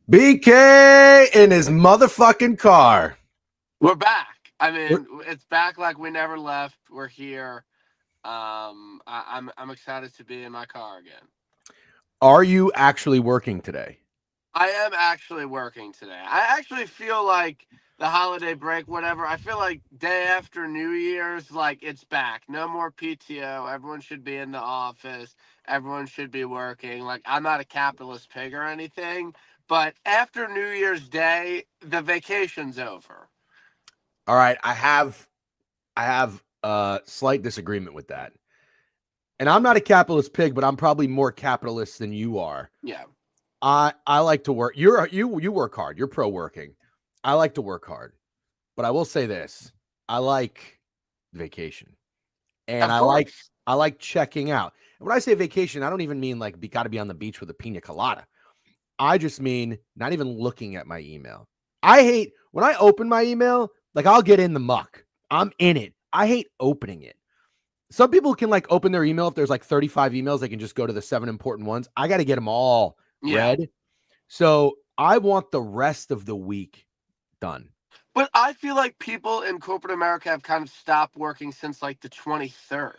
BK in his motherfucking car. We're back. I mean, it's back like we never left. We're here. I'm excited to be in my car again. Are you actually working today? I am actually working today. I actually feel like the holiday break, whatever. I feel like day after New Year's, like it's back. No more PTO. Everyone should be in the office. Everyone should be working. Like I'm not a capitalist pig or anything, but after New Year's Day, the vacation's over. All right, I have a slight disagreement with that. And I'm not a capitalist pig, but I'm probably more capitalist than you are. Yeah. I like to work. You work hard. You're pro working. I like to work hard. But I will say this. I like vacation. And Of course. I like checking out. And when I say vacation, I don't even mean like got to be on the beach with a pina colada. I just mean not even looking at my email. I hate when I open my email, like I'll get in the muck. I'm in it. I hate opening it. Some people can like open their email if there's like 35 emails, they can just go to the 7 important ones. I got to get them all Yeah. read. So I want the rest of the week done. But I feel like people in corporate America have kind of stopped working since like the 23rd.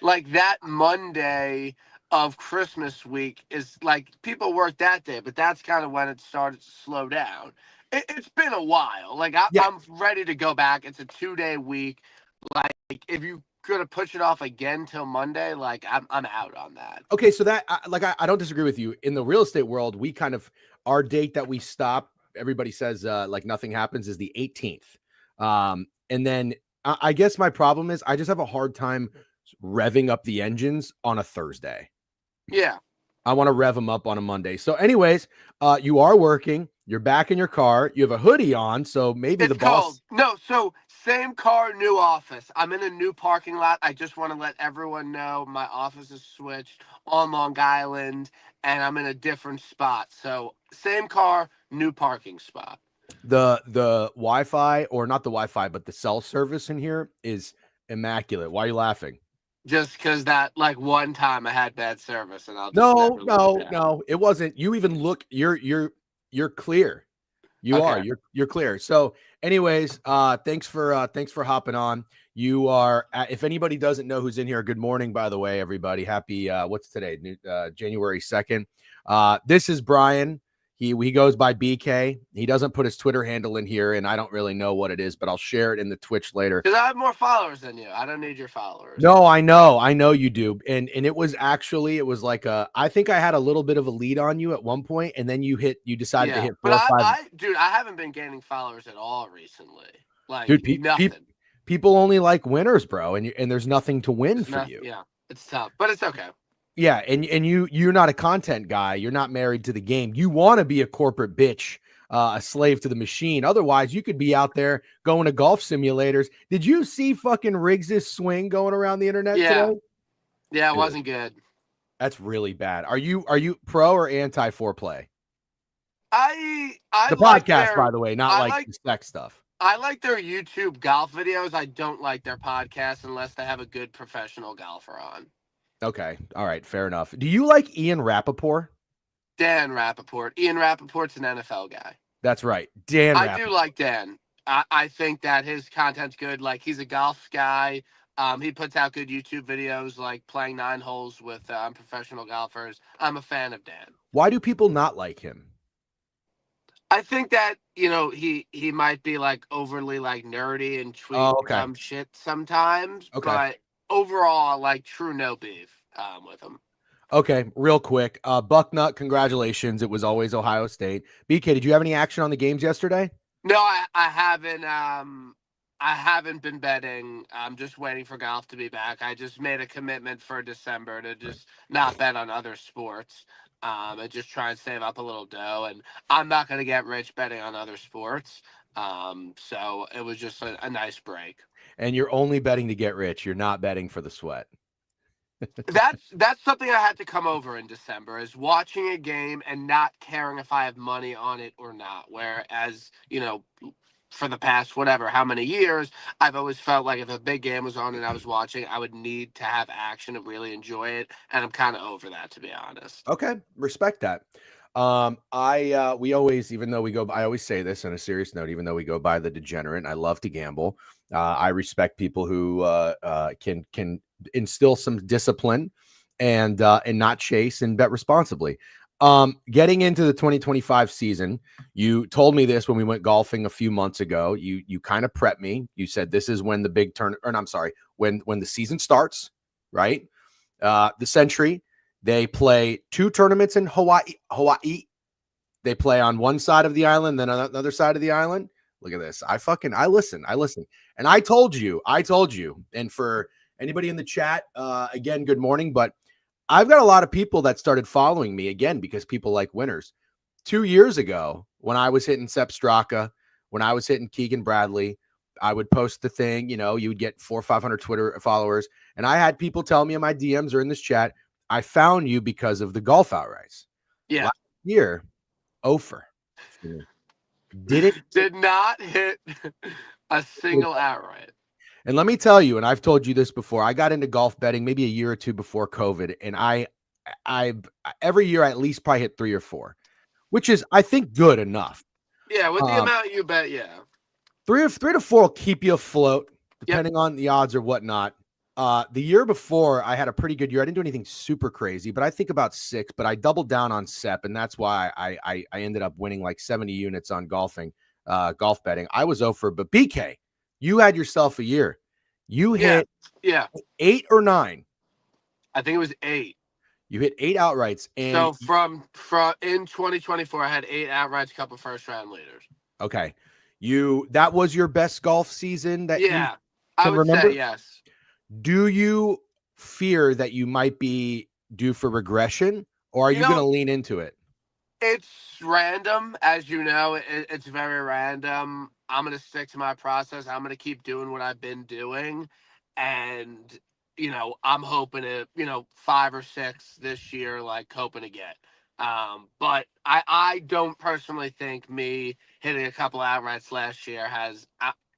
Like that Monday of Christmas week is like people work that day, but that's kind of when it started to slow down. It's been a while. Like Yeah. I'm ready to go back. It's a 2-day week. Like if you could have pushed it off again till Monday, like I'm out on that. Okay. So that, I don't disagree with you. In the real estate world, we kind of, our date that we stop, everybody says like nothing happens is the 18th. And then I guess my problem is I just have a hard time revving up the engines on a Thursday. Yeah. I want to rev them up on a Monday. So, anyways, you are working. You're back in your car. You have a hoodie on, so maybe the It's cold. boss. No, so same car, new office. I'm in a new parking lot. I just want to let everyone know my office is switched on Long Island and I'm in a different spot. So same car, new parking spot. The Wi-Fi, or not the Wi-Fi, but the cell service in here is immaculate. Why are you laughing? Just because that like one time I had bad service and I'll just No, never live it no, down. no. It wasn't. You even look. You're clear. You are. Okay. You're clear. So, anyways, thanks for hopping on. You are. If anybody doesn't know who's in here, good morning. By the way, everybody. Happy. What's today? January 2nd. This is Brian. He goes by BK. He doesn't put his Twitter handle in here, and I don't really know what it is, but I'll share it in the Twitch later. Because I have more followers than you. I don't need your followers. No, I know you do, and it was actually it was like I think I had a little bit of a lead on you at one point, and then you decided to Yeah. hit But 4 or 5. dude, I haven't been gaining followers at all recently. Like Dude, nothing. people only like winners, bro, and there's nothing to win It's for not, you. yeah, it's tough, but it's okay. Yeah, and you're not a content guy. You're not married to the game. You want to be a corporate bitch, a slave to the machine. Otherwise, you could be out there going to golf simulators. Did you see fucking Riggs's swing going around the internet Yeah, today? yeah, it Dude, wasn't good. that's really bad. Are you pro or anti foreplay? I The like podcast, their by the way, not I like like the sex stuff. I like their YouTube golf videos. I don't like their podcast unless they have a good professional golfer on. Okay. All right. Fair enough. Do you like Ian Rappaport? Dan Rappaport. Ian Rappaport's an NFL guy. That's right. Dan I do Rappaport. like Dan. I think that his content's good. Like he's a golf guy. He puts out good YouTube videos, like playing 9 holes with professional golfers. I'm a fan of Dan. Why do people not like him? I think that he might be like overly like nerdy and tweet Oh, okay. dumb shit sometimes, Okay. but overall, like true no beef with him. Okay. Real quick. Bucknut, congratulations. It was always Ohio State. BK, did you have any action on the games yesterday? No, I haven't. I haven't been betting. I'm just waiting for golf to be back. I just made a commitment for December to Right. just not bet on other sports. And just try and save up a little dough. And I'm not going to get rich betting on other sports. So it was just a nice break. And you're only betting to get rich. You're not betting for the sweat. That's something I had to come over in December is watching a game and not caring if I have money on it or not. Whereas, for the past whatever, how many years, I've always felt like if a big game was on and I was watching, I would need to have action and really enjoy it. And I'm kind of over that, to be honest. Okay. Respect that. We always, even though we go, I always say this on a serious note, even though we go by the degenerate, and I love to gamble. I respect people who can instill some discipline and not chase and bet responsibly. Getting into the 2025 season, you told me this when we went golfing a few months ago. You kind of prepped me. You said this is when the big turn, or no, I'm sorry, when the season starts, right? The Century. They play 2 tournaments in Hawaii. They play on one side of the island, then on the other side of the island. Look at this. I listen. And I told you. And for anybody in the chat, again, good morning. But I've got a lot of people that started following me again because people like winners. 2 years ago, when I was hitting Sepp Straka, when I was hitting Keegan Bradley, I would post the thing, you would get 400 or 500 Twitter followers. And I had people tell me in my DMs or in this chat, I found you because of the golf outrights. Yeah. Last year, Ofer did not hit a single outright. And let me tell you, and I've told you this before, I got into golf betting maybe a year or two before COVID, and I every year I at least probably hit 3 or 4, which is, I think, good enough. Yeah, with the amount you bet, yeah. 3 to 4 will keep you afloat, depending on the odds or whatnot. The year before, I had a pretty good year. I didn't do anything super crazy, but I think about 6. But I doubled down on Sepp, and that's why I ended up winning like 70 units on golf betting. I was over, but BK, you had yourself a year. You hit 8 or 9. I think it was 8. You hit 8 outrights, and so from in 2024, I had 8 outrights, a couple first round leaders. Okay, that was your best golf season that you can I would remember? say yes. Do you fear that you might be due for regression, or are you going to lean into it? It's random, as you know. It's very random. I'm going to stick to my process. I'm going to keep doing what I've been doing, and I'm hoping to 5 or 6 this year, like hoping to get. But I don't personally think me hitting a couple outrights last year has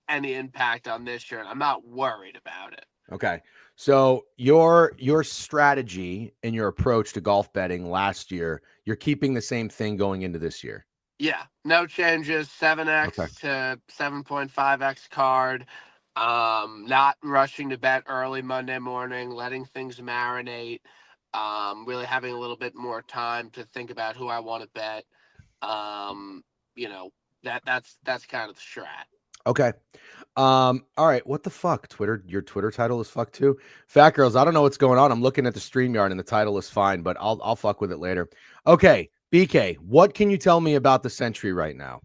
any impact on this year, and I'm not worried about it. Okay. So your strategy and your approach to golf betting last year, you're keeping the same thing going into this year. Yeah, no changes. 7x to 7.5x card. Not rushing to bet early Monday morning, letting things marinate. Really having a little bit more time to think about who I want to bet. That's kind of the strat. Okay. All right. What the fuck? Twitter, your Twitter title is fuck too. Fat Girls, I don't know what's going on. I'm looking at the StreamYard and the title is fine, but I'll fuck with it later. Okay. BK, what can you tell me about the Century right now?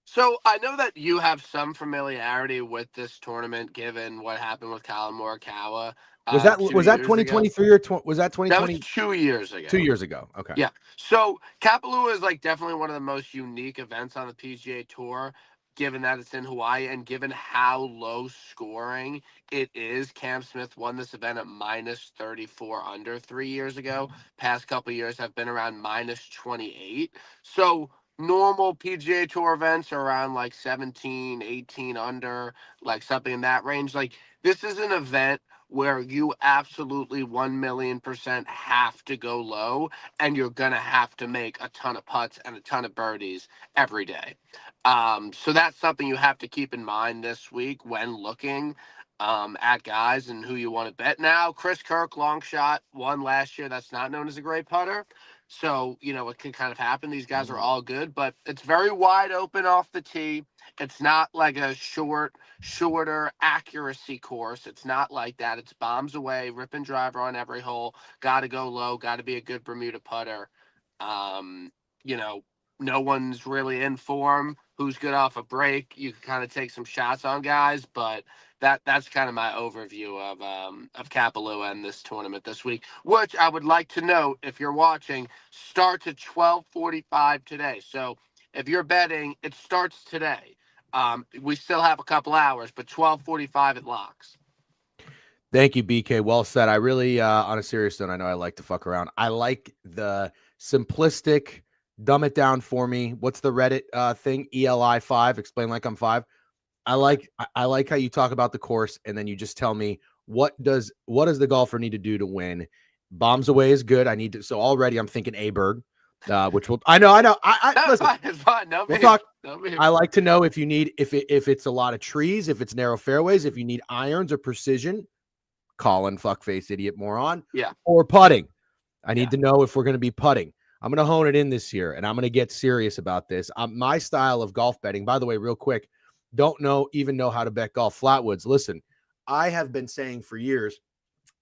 So I know that you have some familiarity with this tournament, given what happened with Colin Morikawa. Was that 2023 or was that 2020? That was 2 years ago. 2 years ago. Okay. Yeah. So Kapalua is like definitely one of the most unique events on the PGA Tour, given that it's in Hawaii and given how low scoring it is. Cam Smith won this event at minus 34 under 3 years ago. Past couple of years have been around minus 28. So normal PGA Tour events are around like 17, 18 under, like something in that range. Like this is an event where you absolutely 1,000,000% have to go low, and you're going to have to make a ton of putts and a ton of birdies every day. So that's something you have to keep in mind this week when looking at guys and who you want to bet. Now, Chris Kirk, long shot, won last year. That's not known as a great putter. So, it can kind of happen. These guys are all good, but it's very wide open off the tee. It's not like a shorter accuracy course. It's not like that. It's bombs away, rip and driver on every hole. Got to go low. Got to be a good Bermuda putter. No one's really in form. Who's good off a break? You can kind of take some shots on guys, but that's kind of my overview of Kapalua and this tournament this week, which I would like to note, if you're watching, starts at 12:45 today. So if you're betting, it starts today. We still have a couple hours, but 12:45 it locks. Thank you, BK. Well said. I really, on a serious note, I know I like to fuck around. I like the simplistic, dumb it down for me. What's the Reddit thing? ELI5. Explain like I'm 5. I like how you talk about the course, and then you just tell me what does the golfer need to do to win. Bombs away is good. So already I'm thinking Aberg. Which will I know. I No, it's listen. fine. It's fine. No We'll beef. talk. No beef. I like to know if you need if it's a lot of trees, if it's narrow fairways, if you need irons or precision. Colin, fuckface, idiot, moron. Yeah. Or putting. I need Yeah. to know if we're going to be putting. I'm going to hone it in this year, and I'm going to get serious about this. My style of golf betting, by the way, real quick, don't even know how to bet golf. Flatwoods, listen, I have been saying for years,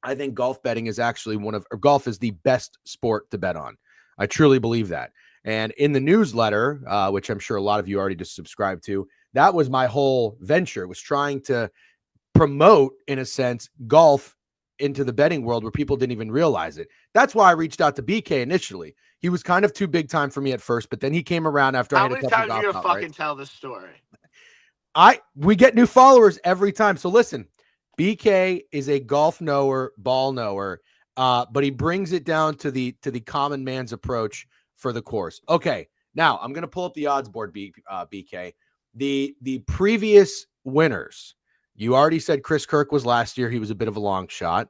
I think golf betting is actually golf is the best sport to bet on. I truly believe that. And in the newsletter, which I'm sure a lot of you already just subscribed to, that was my whole venture, was trying to promote, in a sense, golf into the betting world where people didn't even realize it. That's why I reached out to BK initially. He was kind of too big time for me at first, but then he came around after I How had a many couple times are golf you gonna outrights. fucking tell this story? We get new followers every time. So listen, BK is a golf knower, ball knower, but he brings it down to the common man's approach for the course. Okay, now I'm gonna pull up the odds board, BK. The previous winners. You already said Chris Kirk was last year. He was a bit of a long shot.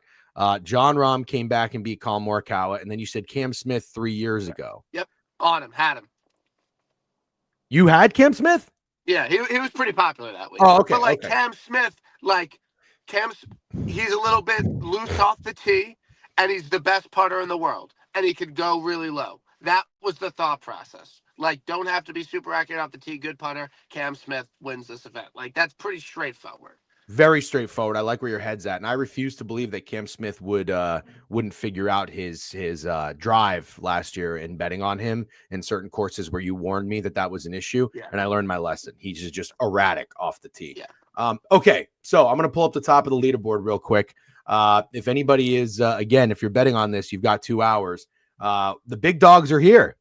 John Rahm came back and beat Colin Morikawa, and then you said Cam Smith 3 years ago. Yep, on him, had him. You had Cam Smith? Yeah, he was pretty popular that week. Oh, okay. But like Okay. Cam Smith, he's a little bit loose off the tee, and he's the best putter in the world, and he could go really low. That was the thought process. Like, don't have to be super accurate off the tee, good putter. Cam Smith wins this event. Like, that's pretty straightforward. Very straightforward. I like where your head's at, and I refuse to believe that Cam Smith wouldn't figure out his drive last year in betting on him in certain courses where you warned me that was an issue, Yeah. and I learned my lesson. He's just erratic off the tee. Yeah. Okay, so I'm gonna pull up the top of the leaderboard real quick. If anybody is again, if you're betting on this, you've got 2 hours. The big dogs are here.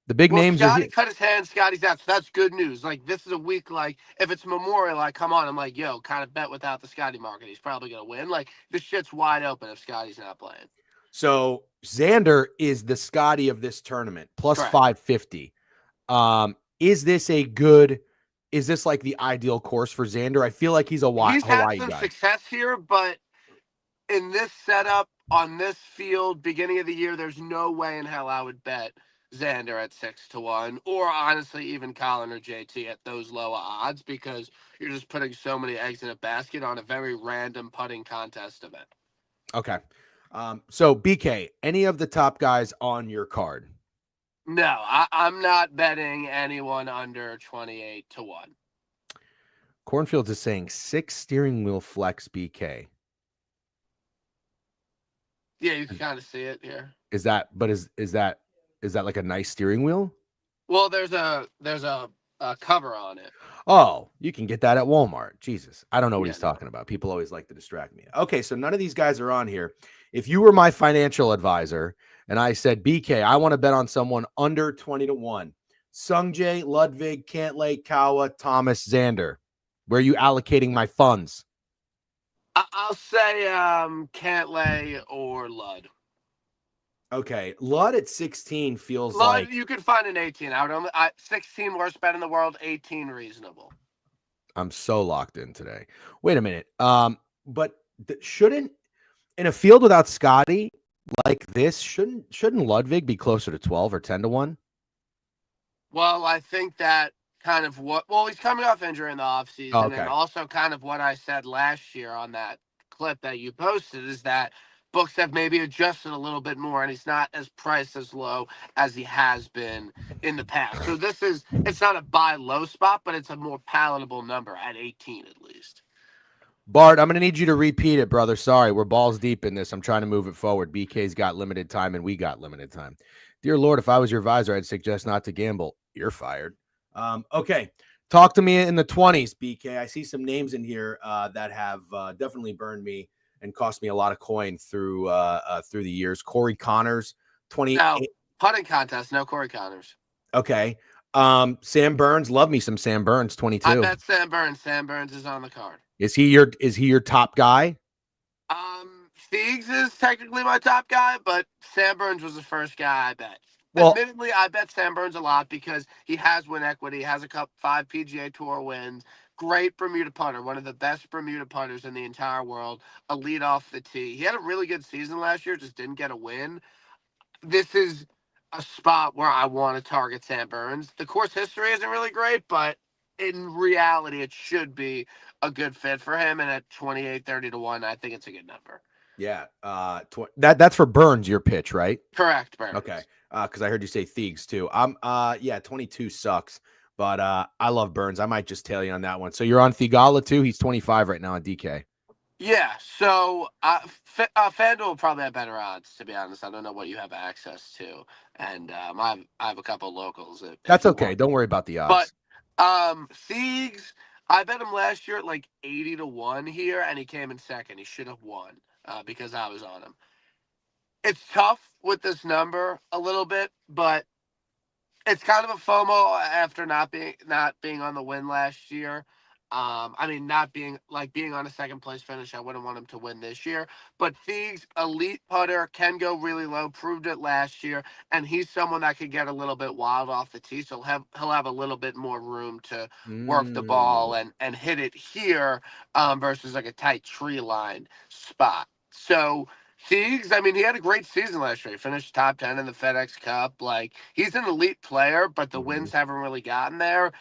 The big names Scotty are here. cut his hand. Scotty's out, so that's good news. Like, this is a week, like, if it's Memorial, like, come on. I'm like, yo, kind of bet without the Scotty market. He's probably going to win. Like, this shit's wide open if Scotty's not playing. So Xander is the Scotty of this tournament, plus Correct. 550. Is this like the ideal course for Xander? I feel like he's a Hawaii guy. He's had some success here, but in this setup, on this field, beginning of the year, there's no way in hell I would bet Xander at 6-1, or honestly, even Colin or JT at those lower odds, because you're just putting so many eggs in a basket on a very random putting contest event. Okay. So BK, any of the top guys on your card? No, I'm not betting anyone under 28-1. Cornfields is saying 6 steering wheel flex BK. Yeah, you can kind of see it here. Is that like a nice steering wheel? Well, there's a cover on it. Oh, you can get that at Walmart. Jesus. I don't know what he's talking about. People always like to distract me. Okay, so none of these guys are on here. If you were my financial advisor and I said, BK, I want to bet on someone under 20-1, Sungjae, Ludwig, Cantlay, Kawa, Thomas, Xander, where are you allocating my funds? I'll say Cantlay or Lud. Okay, Lud at 16 feels Lud, like you could find an 18. 16 worst bet in the world, 18 reasonable. I'm so locked in today. Wait a minute. But shouldn't in a field without Scotty like this, shouldn't Ludwig be closer to 12 or 10-1? Well, I think that kind of he's coming off injury in the offseason, Okay. and also kind of what I said last year on that clip that you posted is that books have maybe adjusted a little bit more, and he's not as priced as low as he has been in the past. So it's not a buy low spot, but it's a more palatable number at 18 at least. Bart, I'm going to need you to repeat it, brother. Sorry, we're balls deep in this. I'm trying to move it forward. BK's got limited time, and we got limited time. Dear Lord, if I was your advisor, I'd suggest not to gamble. You're fired. Okay. Talk to me in the 20s, BK. I see some names in here that have definitely burned me and cost me a lot of coin through the years. Corey Connors, 20. No, putting contest, no Corey Connors. Okay. Sam Burns, love me some Sam Burns, 22. I bet Sam Burns. Sam Burns is on the card. Is he your top guy? Feegs is technically my top guy, but Sam Burns was the first guy I bet. Well, admittedly, I bet Sam Burns a lot because he has win equity, has 5 PGA Tour wins, great Bermuda putter, one of the best Bermuda putters in the entire world, a lead off the tee. He had a really good season last year, just didn't get a win. This is a spot where I want to target Sam Burns. The course history isn't really great, but in reality, it should be a good fit for him. And at 28-30 to 1, I think it's a good number. Yeah. That's for Burns, your pitch, right? Correct, Burns. Okay. Because I heard you say Thiegs too. Yeah, 22 sucks, but I love Burns. I might just tail you on that one. So you're on Thigala too. He's 25 right now on DK. Yeah, so FanDuel will probably have better odds, to be honest. I don't know what you have access to, and I have a couple locals. That's okay. Don't worry about the odds. But Thiegs, I bet him last year at like 80 to 1 here, and he came in second. He should have won because I was on him. It's tough with this number a little bit, but it's kind of a FOMO after not being on the win last year. I mean, not being on a second place finish. I wouldn't want him to win this year. But Thiegs, elite putter, can go really low. Proved it last year, and he's someone that could get a little bit wild off the tee. So he'll have a little bit more room to work the ball and hit it here versus like a tight tree line spot. So Thiegs, I mean, he had a great season last year. He finished top 10 in the FedEx Cup. Like, he's an elite player, but the wins haven't really gotten there.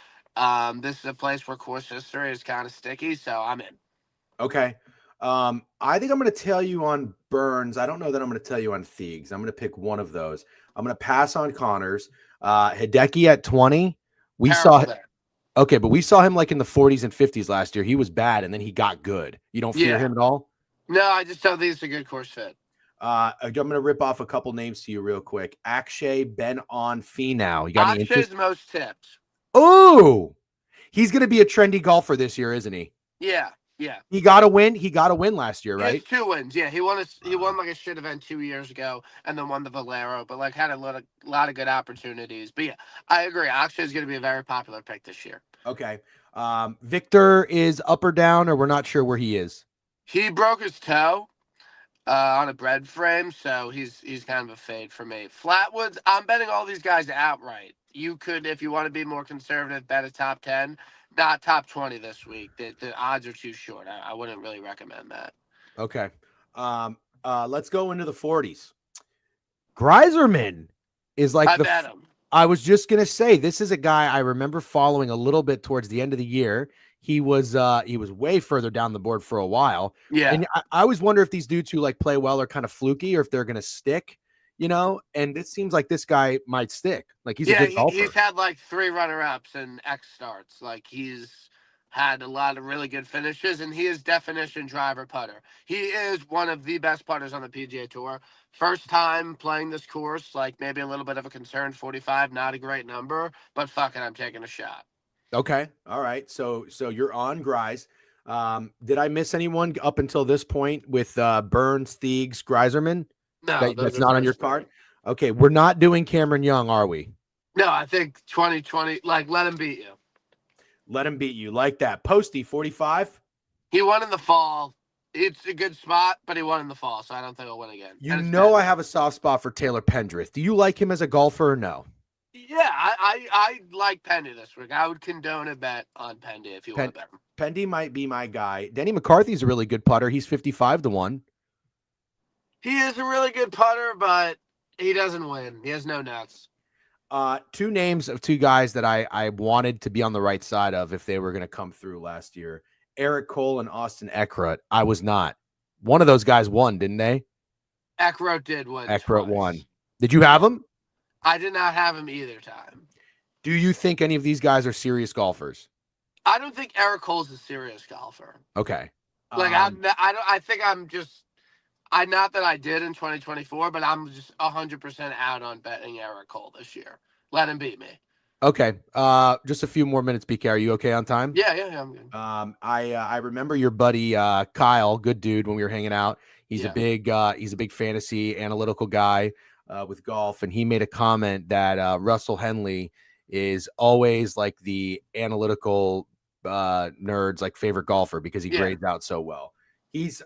This is a place where course history is kind of sticky, so I'm in. Okay. I think I'm going to tell you on Burns. I don't know that I'm going to tell you on Thiegs. I'm going to pick one of those. I'm going to pass on Connors. Hideki at 20. Okay, but we saw him like in the 40s and 50s last year. He was bad, and then he got good. You don't fear him at all? No, I just don't think it's a good course fit. I'm going to rip off a couple names to you real quick. Akshay Ben on Finau. You got any interest? Akshay's most tipped. Oh, he's going to be a trendy golfer this year, isn't he? Yeah. He got a win. He got a win last year, right? He has 2 wins. Yeah, he won like a shit event 2 years ago, and then won the Valero. But like had a lot of good opportunities. But yeah, I agree. Akshay is going to be a very popular pick this year. Okay. Victor is up or down, or we're not sure where he is. He broke his toe on a bread frame, so he's kind of a fade for me. Flatwoods, I'm betting all these guys outright. You could, if you want to be more conservative, bet a top 10, not top 20 this week. The odds are too short. I wouldn't really recommend that. Okay. Let's go into the 40s. Greiserman is like I bet him. I was just going to say, this is a guy I remember following a little bit towards the end of the year. He was way further down the board for a while. Yeah. And I always wonder if these dudes who like play well are kind of fluky or if they're going to stick, and it seems like this guy might stick. Like he's a good golfer. He's had like 3 runner-ups and X starts. Like he's had a lot of really good finishes, and he is definition driver putter. He is one of the best putters on the PGA Tour. First time playing this course, like maybe a little bit of a concern. 45, not a great number, but fuck it, I'm taking a shot. Okay. All right. So you're on Grise. Did I miss anyone up until this point with Burns, Thiegs, Greiserman? No, that's not on your card. Okay. We're not doing Cameron Young, are we? No, I think 2020, like let him beat you. Let him beat you like that. Posty, 45. He won in the fall. It's a good spot, but he won in the fall, so I don't think he'll win again. I have a soft spot for Taylor Pendrith. Do you like him as a golfer or no? Yeah, I like Pendy this week. I would condone a bet on Pendy if you want to bet him. Pendy might be my guy. Denny McCarthy's a really good putter. He's 55 to 1. He is a really good putter, but he doesn't win. He has no nuts. 2 names of 2 guys that I wanted to be on the right side of if they were going to come through last year. Eric Cole and Austin Eckroat. I was not. One of those guys won, didn't they? Eckroat did win. Eckroat won. Did you have him? I did not have him either time. Do you think any of these guys are serious golfers? I don't think Eric Cole's a serious golfer. Okay. I think I'm just not that I did in 2024, but I'm just 100% out on betting Eric Cole this year. Let him beat me. Okay. Just a few more minutes, BK. Are you okay on time? Yeah, I'm good. I remember your buddy Kyle, good dude, when we were hanging out. He's a big fantasy analytical guy with golf, and he made a comment that Russell Henley is always like the analytical nerds like favorite golfer because he grades out so well.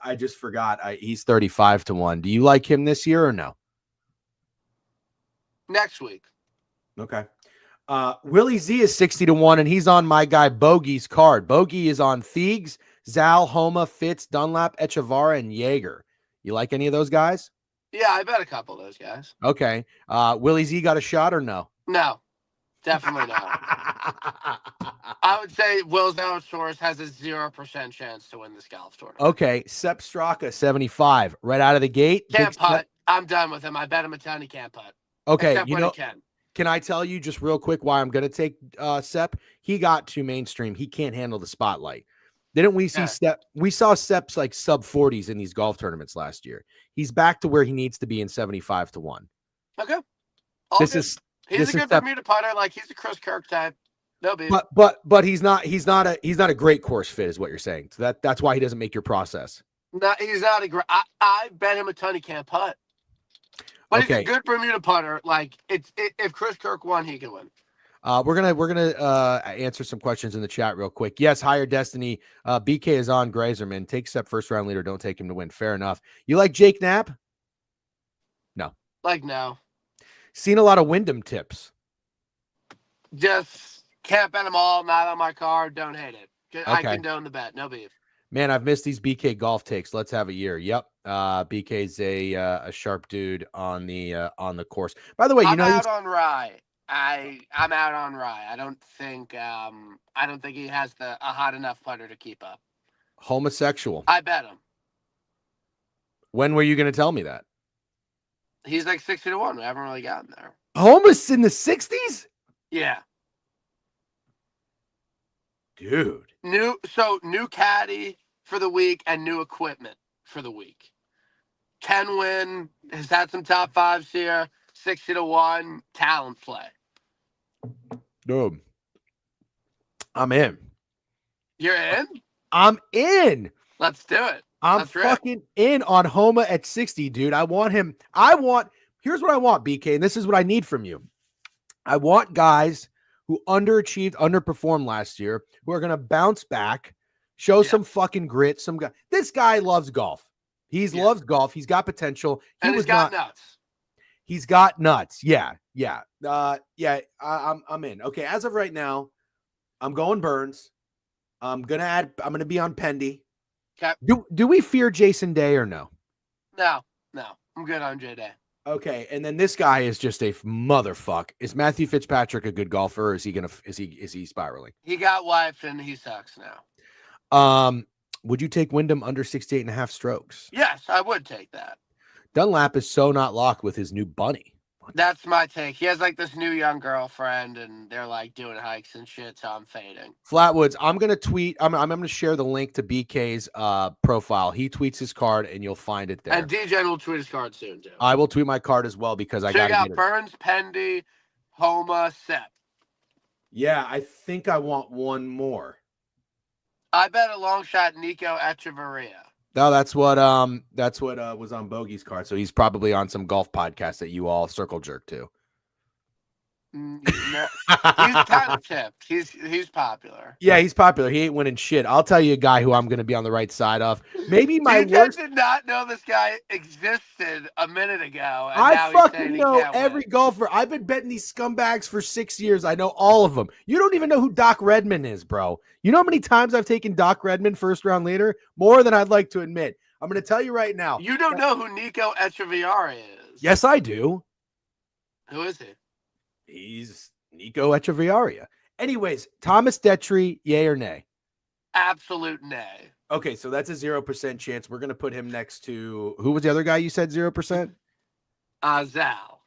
I just forgot. He's 35 to 1. Do you like him this year or no? Next week. Okay. Willie Z is 60 to 1, and he's on my guy Bogey's card. Bogey is on Thiegs, Zal, Homa, Fitz, Dunlap, Echevarria, and Jaeger. You like any of those guys? Yeah, I bet a couple of those guys. Okay. Willie Z got a shot or no? No, definitely not. I would say Will Zalatoris has a 0% chance to win this golf tournament. Okay. Sepp Straka, 75. Right out of the gate. Can't Big putt. Sepp. I'm done with him. I bet him a ton he can't putt. Okay. Except when he can. Can I tell you just real quick why I'm going to take Sepp? He got too mainstream. He can't handle the spotlight. Didn't we see Sepp? We saw Sepp's like sub 40s in these golf tournaments last year. He's back to where he needs to be in 75 to 1. Okay. He's a good Bermuda putter. Like, he's a Chris Kirk type. No beef. But he's not a great course fit, is what you're saying. So that's why he doesn't make your process. No, he's not a great. I bet him a ton he can't putt. But he's a good Bermuda putter. Like, if Chris Kirk won, he could win. We're gonna answer some questions in the chat real quick. Yes, Higher Destiny. BK is on Grazerman. Take Sepp first round leader. Don't take him to win. Fair enough. You like Jake Knapp? No. No. Seen a lot of Wyndham tips. Just can't bet them all. Not on my card. Don't hate it. Okay. I condone the bet. No beef. Man, I've missed these BK golf takes. Let's have a year. Yep. BK's a sharp dude on the course. By the way, I'm out on Rye. I'm out on Rye. I don't think he has a hot enough putter to keep up. Homosexual. I bet him. When were you going to tell me that? He's like 60 to 1. We haven't really gotten there. Homus in the 60s? Yeah. Dude. New caddy for the week and new equipment for the week. Can win. Has had some top fives here. 60 to 1. Talent play. Dude. I'm in. You're in? I'm in. Let's do it. I'm fucking in on Homa at 60, dude. I want him. Here's what I want, BK, and this is what I need from you. I want guys who underachieved, underperformed last year, who are going to bounce back, show some fucking grit. This guy loves golf. Loves golf. He's got potential. He's got nuts. He's got nuts. Yeah. I'm in. Okay. As of right now, I'm going Burns. I'm going to be on Pendy. Okay. Do we fear Jason Day or no? No. I'm good on J Day. Okay, and then this guy is just a motherfucker. Is Matthew Fitzpatrick a good golfer? Or is he spiraling? He got wiped and he sucks now. Would you take Wyndham under 68.5 strokes? Yes, I would take that. Dunlap is so not locked with his new bunny. That's my take. He has like this new young girlfriend and they're like doing hikes and shit, so I'm fading. Flatwoods, I'm going to tweet. I'm going to share the link to BK's profile. He tweets his card and you'll find it there. And DJ will tweet his card soon too. I will tweet my card as well because I got Burns, Pendy, Homa, Sepp. Yeah, I think I want one more. I bet a long shot Nico Echeverria. No, that's what was on Bogey's card. So he's probably on some golf podcast that you all circle jerk to. No, he's kind of tipped. He's popular. Yeah, he's popular. He ain't winning shit. I'll tell you a guy who I'm going to be on the right side of. Maybe my worst. Did not know this guy existed a minute ago. And I fucking know every golfer. I've been betting these scumbags for 6 years. I know all of them. You don't even know who Doc Redman is, bro. You know how many times I've taken Doc Redman first round leader? More than I'd like to admit. I'm going to tell you right now. You don't know who Nico Echeverria is. Yes, I do. Who is he? He's Nico Echeverria. Anyways, Thomas Detry, yay or nay? Absolute nay. Okay, so that's a 0% chance. We're going to put him next to, who was the other guy you said 0%? Zal.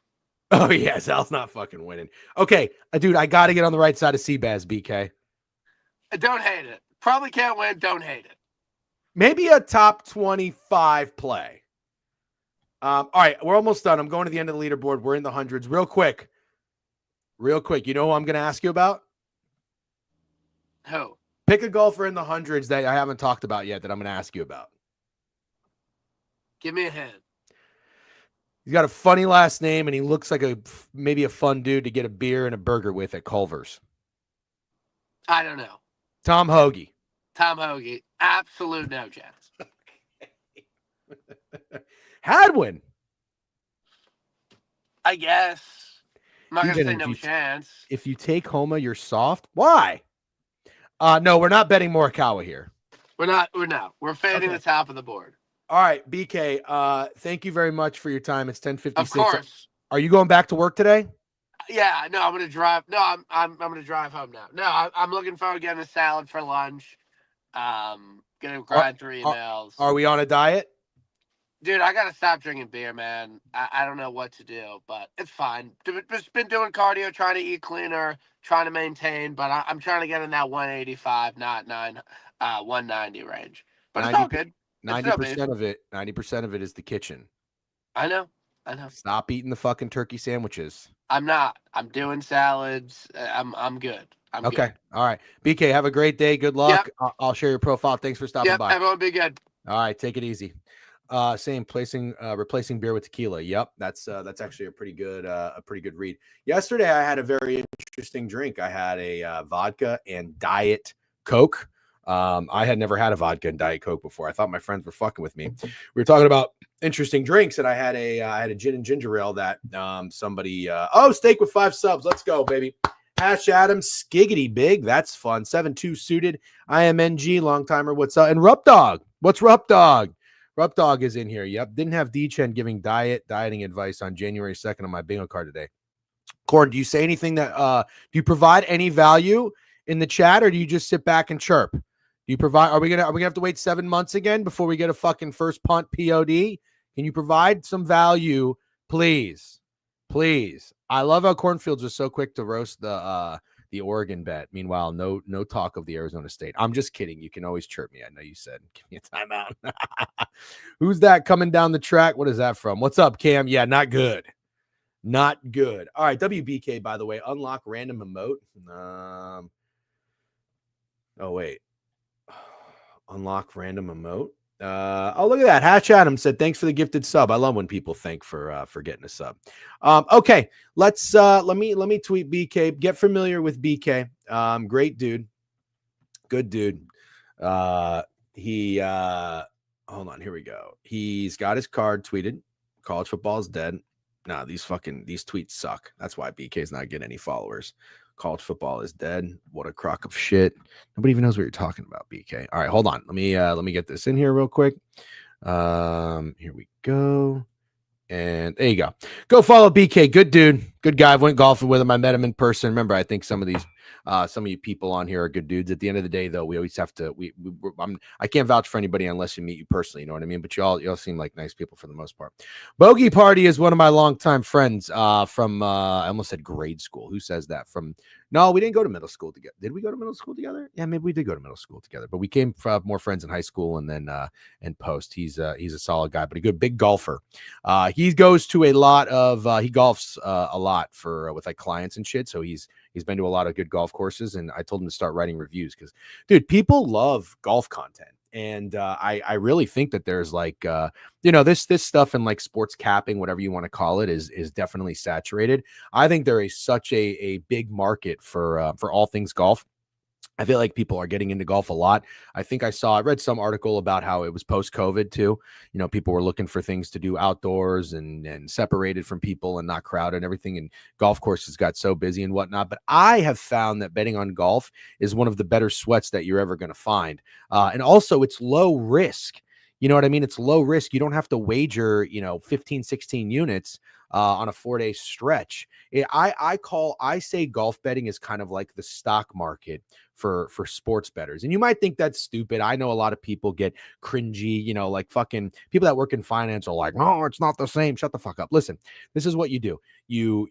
Oh, yeah, Zal's not fucking winning. Okay, dude, I got to get on the right side of Seabass, BK. Don't hate it. Probably can't win. Don't hate it. Maybe a top 25 play. All right, we're almost done. I'm going to the end of the leaderboard. We're in the hundreds. Real quick. You know who I'm going to ask you about? Who? Pick a golfer in the hundreds that I haven't talked about yet that I'm going to ask you about. Give me a hint. He's got a funny last name, and he looks like maybe a fun dude to get a beer and a burger with at Culver's. I don't know. Tom Hoagie. Tom Hoagie. Absolute no chance. Hadwin. I guess. I'm not going to say no chance. If you take Homa, you're soft. Why? No, we're not betting Morikawa here. We're not. We're fading the top of the board. All right, BK. Thank you very much for your time. It's 10:56. Of course. Are you going back to work today? Yeah, no, I'm gonna drive. No, I'm gonna drive home now. No, I'm looking forward to getting a salad for lunch. Gonna Are, grind through are, emails. are we on a diet? Dude, I gotta stop drinking beer, man. I don't know what to do, but it's fine. Just been doing cardio, trying to eat cleaner, trying to maintain, but I'm trying to get in that 185, not 190 range. But it's all good. It's no beef. 90% of it, 90% of it is the kitchen. I know. I know. Stop eating the fucking turkey sandwiches. I'm not. I'm doing salads. I'm good. I'm Okay. good. All right. BK, have a great day. Good luck. Yep. I'll share your profile. Thanks for stopping Yep. by. Everyone be good. All right. Take it easy. Same replacing beer with tequila. Yep. That's actually a pretty good read. Yesterday, I had a very interesting drink. I had a vodka and Diet Coke. I had never had a vodka and Diet Coke before. I thought my friends were fucking with me. We were talking about interesting drinks, and I had a gin and ginger ale that somebody steak with 5 subs. Let's go, baby. Ash Adams, Skiggity Big. That's fun. 7-2 suited. IMNG, long timer. What's up? And Rup Dog. What's Rup Dog? Rup Dog is in here. Yep. Didn't have D-Chen giving dieting advice on January 2nd on my bingo card today. Corn, do you say anything that do you provide any value in the chat, or do you just sit back and chirp? Do you provide are we gonna have to wait 7 months again before we get a fucking first punt POD? Can you provide some value, please? Please. I love how Cornfields was so quick to roast the Oregon bet. Meanwhile, no talk of the Arizona State. I'm just kidding. You can always chirp me. I know you said give me a timeout. Who's that coming down the track? What is that from? What's up, Cam? Yeah, not good. Not good. All right, WBK, by the way, unlock random emote. Oh, wait. Unlock random emote. Look at that. Hatch Adam said, thanks for the gifted sub. I love when people thank for getting a sub. Okay, let's let me tweet BK. Get familiar with BK. Great dude. Good dude. He hold on, here we go. He's got his card tweeted. College football is dead. Nah, these tweets suck. That's why BK's not getting any followers. College football is dead. What a crock of shit. Nobody even knows what you're talking about, BK. All right, hold on. Let me get this in here real quick. Here we go. And there you go. Go follow BK. Good dude. Good guy. I went golfing with him. I met him in person. Remember, I think some of you people on here are good dudes. At the end of the day, though, we always have to. I can't vouch for anybody unless you meet you personally. You know what I mean? But y'all seem like nice people for the most part. Bogey Party is one of my longtime friends from. I almost said grade school. Who says that? No, we didn't go to middle school together. Did we go to middle school together? Yeah, maybe we did go to middle school together. But we came from more friends in high school and then and post. He's a solid guy, but a good big golfer. He goes to a lot of he golfs a lot with like clients and shit. So he's been to a lot of good golf courses, and I told him to start writing reviews because, dude, people love golf content, and I really think that there's like this stuff in like sports capping, whatever you want to call it, is definitely saturated. I think there is such a big market for all things golf. I feel like people are getting into golf a lot. I read some article about how it was post-COVID too. You know, people were looking for things to do outdoors and separated from people and not crowded and everything. And golf courses got so busy and whatnot. But I have found that betting on golf is one of the better sweats that you're ever going to find. And also it's low risk. You know what I mean? It's low risk. You don't have to wager, 15, 16 units on a 4-day stretch. I say golf betting is kind of like the stock market for sports bettors. And you might think that's stupid. I know a lot of people get cringy, like fucking people that work in finance are like, no, it's not the same. Shut the fuck up. Listen, this is what you do. You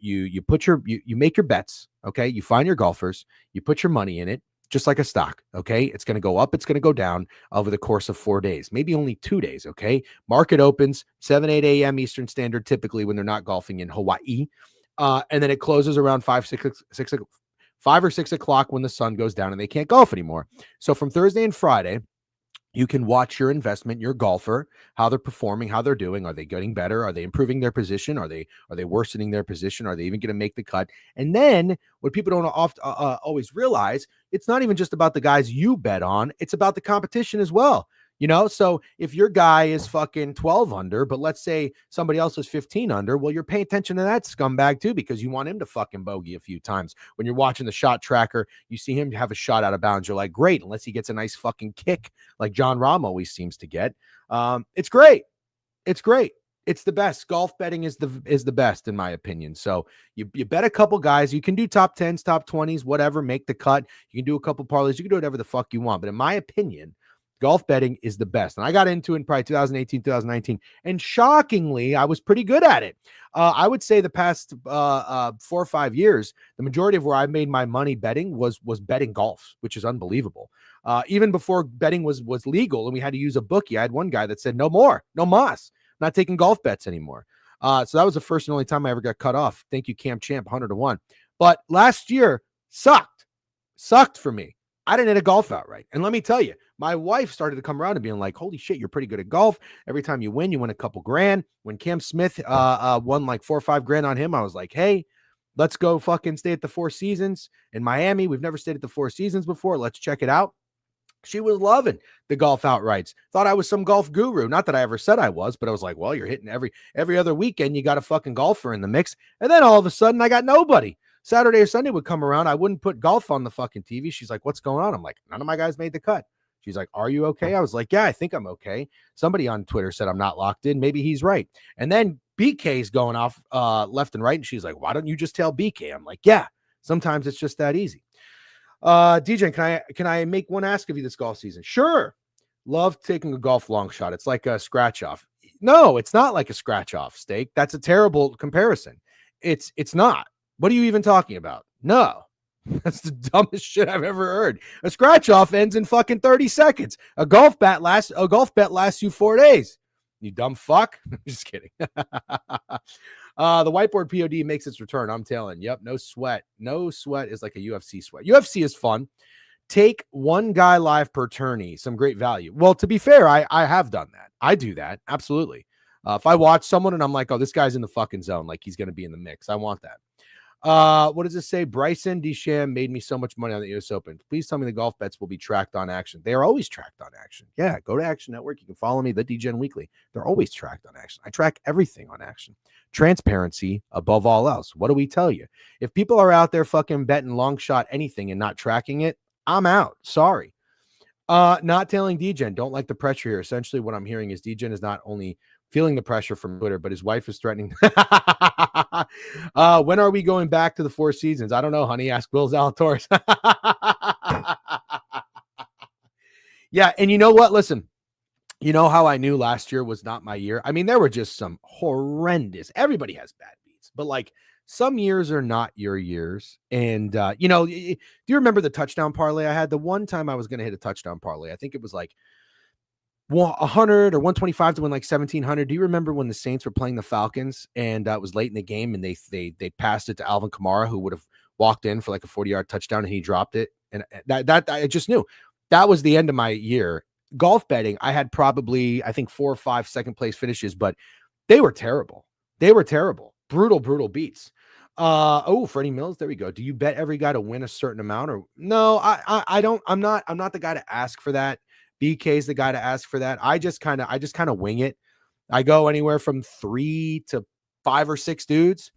make your bets. Okay. You find your golfers, you put your money in it. Just like a stock, okay? It's going to go up, it's going to go down over the course of 4 days, maybe only 2 days, okay? Market opens 7, 8 a.m. Eastern Standard, typically when they're not golfing in Hawaii. And then it closes around 5 or 6 o'clock when the sun goes down and they can't golf anymore. So from Thursday and Friday, you can watch your investment, your golfer, how they're performing, how they're doing. Are they getting better? Are they improving their position? Are they worsening their position? Are they even going to make the cut? And then what people don't always realize, it's not even just about the guys you bet on. It's about the competition as well. You know, so if your guy is fucking 12 under, but let's say somebody else is 15 under, well, you're paying attention to that scumbag too, because you want him to fucking bogey a few times. When you're watching the shot tracker, you see him have a shot out of bounds. You're like, great, unless he gets a nice fucking kick like John Rahm always seems to get. It's great. It's great. It's the best. Golf betting is the best in my opinion. So you bet a couple guys. You can do top 10s, top 20s, whatever, make the cut. You can do a couple parlays. You can do whatever the fuck you want. But in my opinion, golf betting is the best. And I got into it in probably 2018, 2019. And shockingly, I was pretty good at it. I would say the past 4 or 5 years, the majority of where I made my money betting was betting golf, which is unbelievable. Even before betting was legal and we had to use a bookie, I had one guy that said, no more, no mas, not taking golf bets anymore. So that was the first and only time I ever got cut off. Thank you, Cam Champ, 100-1. But last year sucked for me. I didn't hit a golf outright. And let me tell you, my wife started to come around and being like, holy shit, you're pretty good at golf. Every time you win a couple grand. When Cam Smith won like 4 or 5 grand on him, I was like, hey, let's go fucking stay at the Four Seasons in Miami. We've never stayed at the Four Seasons before. Let's check it out. She was loving the golf outrights. Thought I was some golf guru. Not that I ever said I was, but I was like, well, you're hitting every other weekend. You got a fucking golfer in the mix. And then all of a sudden I got nobody. Saturday or Sunday would come around. I wouldn't put golf on the fucking TV. She's like, what's going on? I'm like, none of my guys made the cut. She's like, are you okay? I was like, yeah, I think I'm okay. Somebody on Twitter said I'm not locked in. Maybe he's right. And then BK's going off left and right. And she's like, why don't you just tell BK? I'm like, yeah, sometimes it's just that easy. DJ, can I make one ask of you this golf season? Sure. Love taking a golf long shot. It's like a scratch off. No, it's not like a scratch off, Steak. That's a terrible comparison. It's not. What are you even talking about? No. That's the dumbest shit I've ever heard. A scratch off ends in fucking 30 seconds. A golf bet lasts you 4 days. You dumb fuck. I'm just kidding. The whiteboard POD makes its return. I'm telling. Yep. No sweat. No sweat is like a UFC sweat. UFC is fun. Take one guy live per tourney. Some great value. Well, to be fair, I have done that. I do that. Absolutely. If I watch someone and I'm like, oh, this guy's in the fucking zone, like he's going to be in the mix, I want that. What does it say? Bryson DeChambeau made me so much money on the US Open. Please tell me the golf bets will be tracked on Action. They are always tracked on Action. Yeah, go to Action Network. You can follow me, the DGen Weekly. They're always tracked on Action. I track everything on Action. Transparency above all else. What do we tell you? If people are out there fucking betting long shot anything and not tracking it, I'm out. Sorry. Not telling DGen. Don't like the pressure here. Essentially, what I'm hearing is DGen is not only feeling the pressure from Twitter, but his wife is threatening. When are we going back to the Four Seasons? I don't know, honey. Ask Will Zalatoris. Yeah, and you know what? Listen, you know how I knew last year was not my year? I mean, there were just some horrendous. Everybody has bad beats, but like some years are not your years. And, do you remember the touchdown parlay I had? The one time I was going to hit a touchdown parlay, I think it was like 100 or 125 to win like 1,700. Do you remember when the Saints were playing the Falcons and it was late in the game and they passed it to Alvin Kamara, who would have walked in for like a 40-yard touchdown, and he dropped it? And that I just knew that was the end of my year. Golf betting, I had probably, I think, 4 or 5 second place finishes, but they were terrible. They were terrible. Brutal beats. Freddie Mills. There we go. Do you bet every guy to win a certain amount? Or no, I don't. I'm not the guy to ask for that. BK is the guy to ask for that. I just kind of wing it. I go anywhere from 3 to 5 or 6 dudes.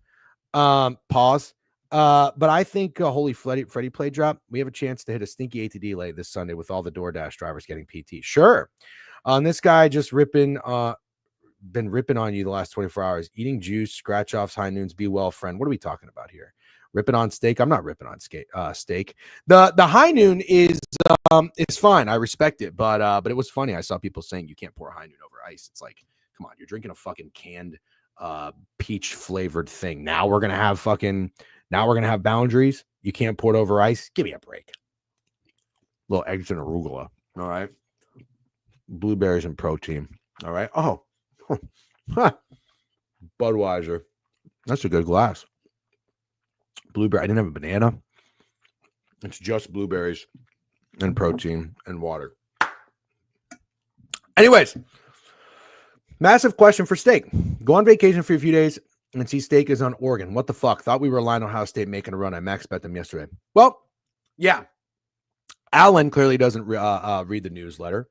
Pause. But I think Holy Freddy play drop. We have a chance to hit a stinky ATD late this Sunday with all the DoorDash drivers getting PT. Sure. This guy just been ripping on you the last 24 hours. Eating juice, scratch offs, high noons, be well, friend. What are we talking about here? Ripping on steak? I'm not ripping on steak. The high noon is it's fine. I respect it, but it was funny. I saw people saying you can't pour high noon over ice. It's like, come on, you're drinking a fucking canned peach flavored thing. Now we're gonna have boundaries. You can't pour it over ice. Give me a break. Little eggs and arugula. All right. Blueberries and protein. All right. Oh, Budweiser. That's a good glass. Blueberry. I didn't have a banana. It's just blueberries and protein and water. Anyways, massive question for Steak. Go on vacation for a few days and see Steak is on Oregon. What the fuck? Thought we were relying on Ohio State making a run. I max bet them yesterday. Well, yeah. Alan clearly doesn't read the newsletter.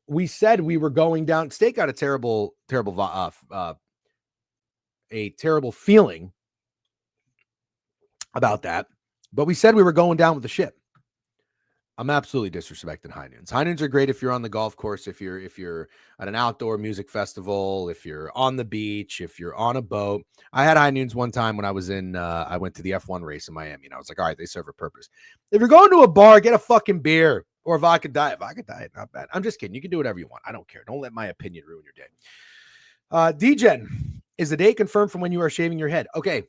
We said we were going down. State got a terrible feeling about that, but we said we were going down with the ship. I'm absolutely disrespecting high noons. High noons are great if you're on the golf course, if you're at an outdoor music festival, if you're on the beach, if you're on a boat. I had high noons one time when I was in. I went to the F1 race in Miami, and I was like, all right, they serve a purpose. If you're going to a bar, get a fucking beer or a vodka diet. Vodka diet, not bad. I'm just kidding. You can do whatever you want. I don't care. Don't let my opinion ruin your day. DGen, is the date confirmed from when you are shaving your head? Okay,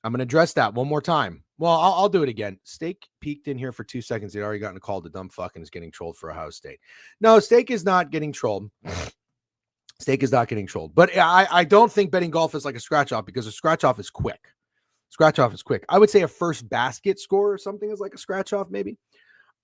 I'm going to address that one more time. Well, I'll do it again. Steak peeked in here for 2 seconds. He'd already gotten called a dumb fuck and is getting trolled for Ohio State. No, Steak is not getting trolled. Steak is not getting trolled. But I don't think betting golf is like a scratch off because a scratch off is quick. Scratch off is quick. I would say a first basket score or something is like a scratch off, maybe.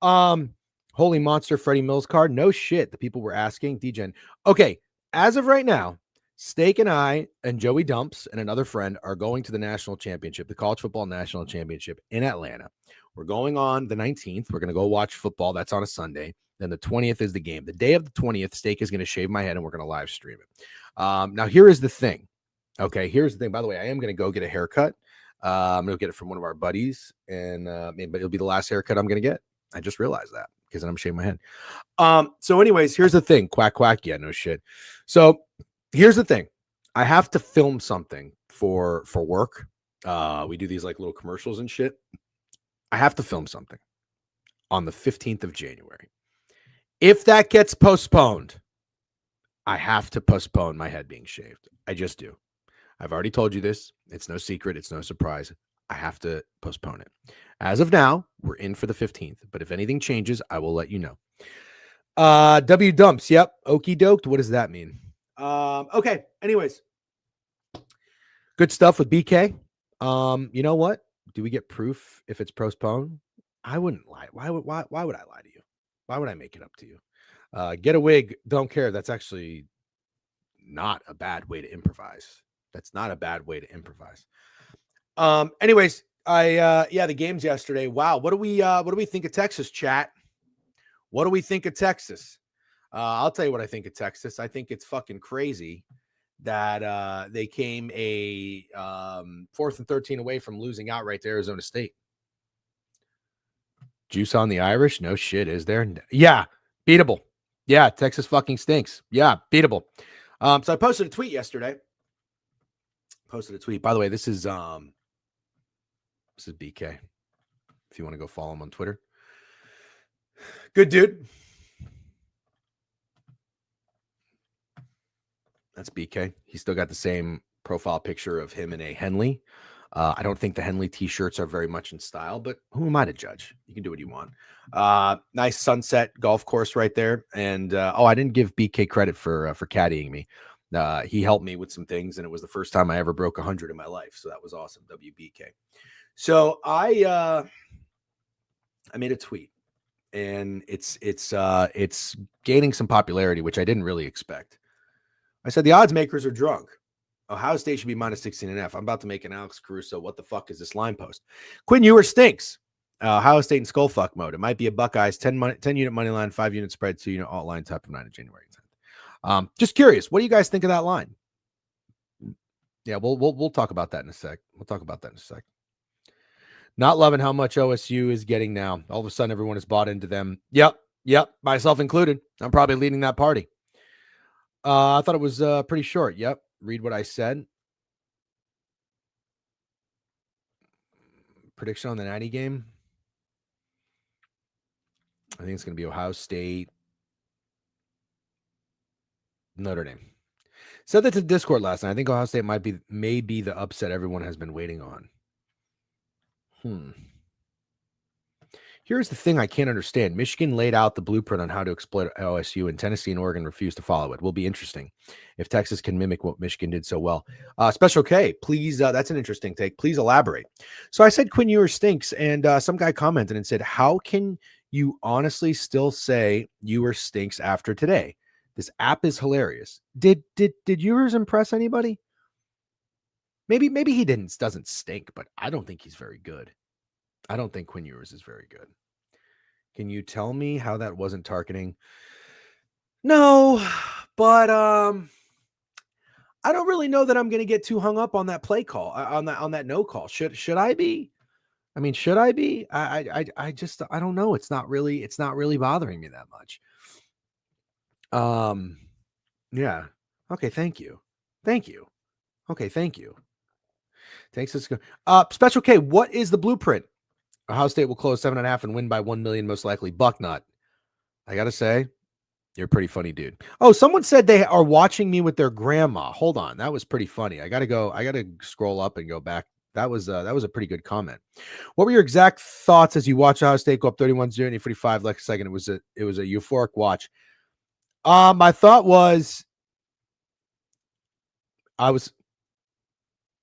Holy monster, Freddie Mills card. No shit. The people were asking. DGen. Okay, as of right now, Steak and I and Joey Dumps and another friend are going to the national championship, the college football national championship in Atlanta. We're going on the 19th. We're going to go watch football. That's on a Sunday. Then the 20th is the game. The day of the 20th, Steak is going to shave my head and we're going to live stream it. Now, here is the thing. Okay, here's the thing. By the way, I am going to go get a haircut. I'm going to get it from one of our buddies, and but it'll be the last haircut I'm going to get. I just realized that because I'm shaving my head. So anyways, here's the thing. Quack, quack. Yeah, no shit. So here's the thing. I have to film something for work. We do these like little commercials and shit. I have to film something on the 15th of January. If that gets postponed, I have to postpone my head being shaved. I just do. I've already told you this. It's no secret. It's no surprise. I have to postpone it. As of now, we're in for the 15th. But if anything changes, I will let you know. W Dumps. Yep. Okie doked. What does that mean? Okay. Anyways. Good stuff with BK. You know what? Do we get proof if it's postponed? I wouldn't lie. Why would I lie to you? Why would I make it up to you? Get a wig. Don't care. That's actually not a bad way to improvise. That's not a bad way to improvise. Anyways, the games yesterday. Wow. What do we think of Texas, chat? What do we think of Texas? I'll tell you what I think of Texas. I think it's fucking crazy that they came a 4th and 13 away from losing outright to Arizona State. Juice on the Irish? No shit, is there? Yeah, beatable. Yeah, Texas fucking stinks. Yeah, beatable. So I posted a tweet yesterday. By the way, this is BK. If you want to go follow him on Twitter. Good dude. That's BK. He's still got the same profile picture of him in a Henley. I don't think the Henley t-shirts are very much in style, but who am I to judge? You can do what you want. Nice sunset golf course right there. And I didn't give BK credit for caddying me. He helped me with some things, and it was the first time I ever broke 100 in my life. So that was awesome. WBK. So I made a tweet, and it's gaining some popularity, which I didn't really expect. I said the odds makers are drunk. Ohio State should be minus 16.5. I'm about to make an Alex Caruso. What the fuck is this line post? Quinn Ewer stinks. Ohio State in skullfuck mode. It might be a Buckeyes 10 unit money line, 5 unit spread, 2 unit alt line, top of 9 of January 10th. Just curious, what do you guys think of that line? Yeah, we'll talk about that in a sec. Not loving how much OSU is getting now. All of a sudden, everyone is bought into them. Yep, myself included. I'm probably leading that party. I thought it was pretty short. Yep. Read what I said. Prediction on the 90 game. I think it's going to be Ohio State, Notre Dame. Said that to Discord last night. I think Ohio State may be the upset everyone has been waiting on. Here's the thing I can't understand. Michigan laid out the blueprint on how to exploit OSU, and Tennessee and Oregon refused to follow it. Will be interesting if Texas can mimic what Michigan did so well. Special K, please. That's an interesting take. Please elaborate. So I said Quinn Ewer stinks, and some guy commented and said, how can you honestly still say Ewer stinks after today? This app is hilarious. Did Ewers impress anybody? Maybe he doesn't stink, but I don't think he's very good. I don't think Quinn Ewers is very good. Can you tell me how that wasn't targeting? No, but I don't really know that I'm going to get too hung up on that play call, on that no call. Should I be? I mean, should I be? I just I don't know. It's not really bothering me that much. Yeah. Okay, thank you. Thank you. Okay, thank you. Thanks. Let's go. Special K, what is the blueprint? Ohio State will close 7.5 and win by 1 million, most likely. Bucknut. I gotta say, you're a pretty funny dude. Oh, someone said they are watching me with their grandma. Hold on, that was pretty funny. I gotta scroll up and go back. That was a pretty good comment. What were your exact thoughts as you watched Ohio State go up 31-0 in 45 like a second? It was a euphoric watch. My thought was I was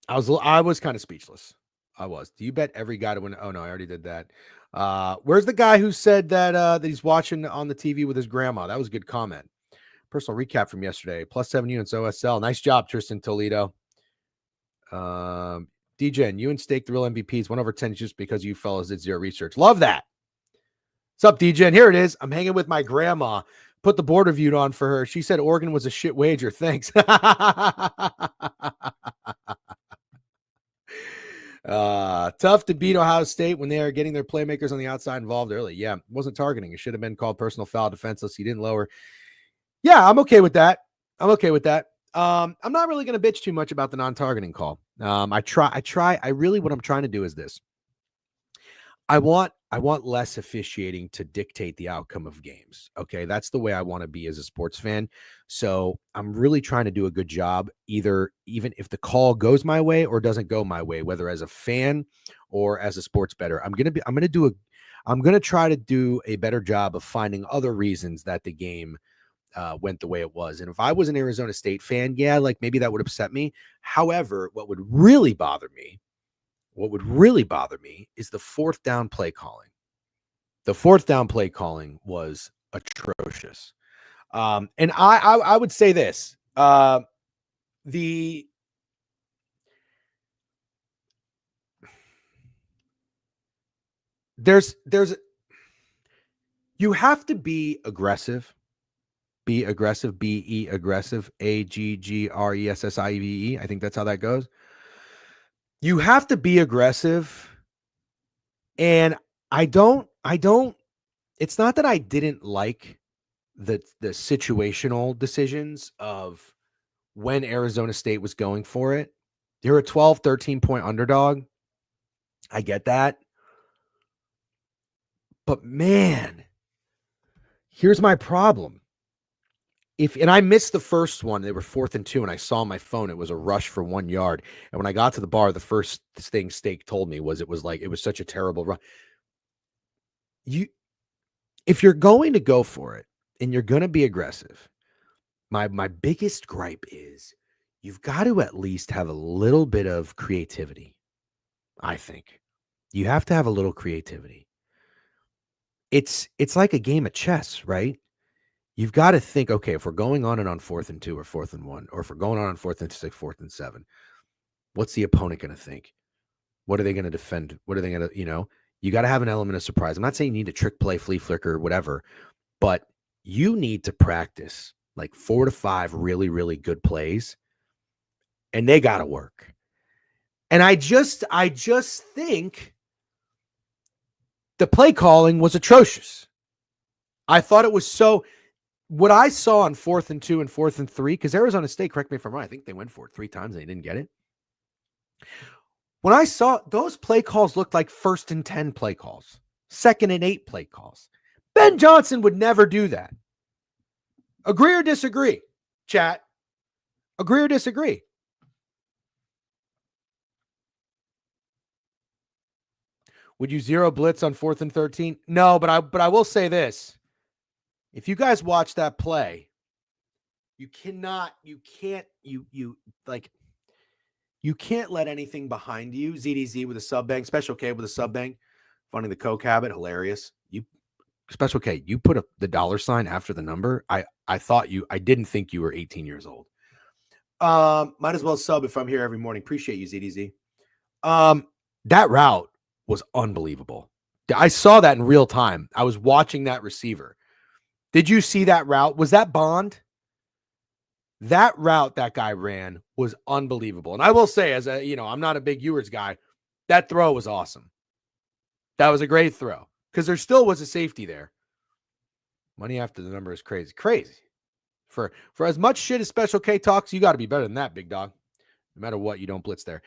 kind of speechless. I was. Do you bet every guy to win? Oh no, I already did that. Where's the guy who said that he's watching on the TV with his grandma? That was a good comment. Personal recap from yesterday. +7 units OSL. Nice job, Tristan Toledo. DJ, you and Stake the real MVPs 1/10 just because you fellas did zero research. Love that. What's up, DJ? And here it is. I'm hanging with my grandma. Put the board reviewed on for her. She said Oregon was a shit wager. Thanks. Tough to beat Ohio State when they are getting their playmakers on the outside involved early. Yeah, wasn't targeting. It should have been called personal foul, defenseless. He didn't lower. Yeah, I'm okay with that. I'm not really going to bitch too much about the non-targeting call. What I'm trying to do is this. I want less officiating to dictate the outcome of games. Okay. That's the way I want to be as a sports fan. So I'm really trying to do a good job, even if the call goes my way or doesn't go my way, whether as a fan or as a sports bettor. I'm going to try to do a better job of finding other reasons that the game went the way it was. And if I was an Arizona State fan, yeah, like maybe that would upset me. However, what would really bother me is the fourth down play calling. The fourth down play calling was atrocious. And I would say this, you have to be aggressive, be aggressive, AGGRESSIVE. I think that's how that goes. You have to be aggressive. And it's not that I didn't like the situational decisions of when Arizona State was going for it. They're a 12, 13-point underdog. I get that. But man, here's my problem. And I missed the first one, they were 4th and 2, and I saw on my phone it was a rush for 1 yard. And when I got to the bar, the first thing Steak told me was it was such a terrible run. If you're going to go for it and you're going to be aggressive, my biggest gripe is you've got to at least have a little bit of creativity. I think you have to have a little creativity. It's like a game of chess, right? You've got to think, okay, if we're going on and on 4th and 2 or 4th and 1, or if we're going on 4th and 6, 4th and 7, what's the opponent going to think? What are they going to defend? What are they going to, you got to have an element of surprise. I'm not saying you need to trick play, flea flicker, whatever, but you need to practice like 4 to 5 really, really good plays, and they got to work. And I just think the play calling was atrocious. I thought it was so. What I saw on 4th and 2 and 4th and 3, because Arizona State, correct me if I'm wrong, I think they went for it 3 times and they didn't get it. When I saw those play calls looked like 1st and 10 play calls, 2nd and 8 play calls. Ben Johnson would never do that. Agree or disagree, chat? Agree or disagree? Would you zero blitz on 4th and 13? No, but I will say this. If you guys watch that play, you can't let anything behind you. ZDZ with a sub bang, Special K with a sub bang. Funny the Coke habit, hilarious. Special K, you put the $ after the number. I didn't think you were 18 years old. Might as well sub if I'm here every morning. Appreciate you, ZDZ. That route was unbelievable. I saw that in real time. I was watching that receiver. Did you see that route? Was that Bond? That route that guy ran was unbelievable. And I will say, as a, I'm not a big Ewers guy, that throw was awesome. That was a great throw because there still was a safety there. Money after the number is crazy. Crazy. For as much shit as Special K talks, you got to be better than that, big dog. No matter what, you don't blitz there.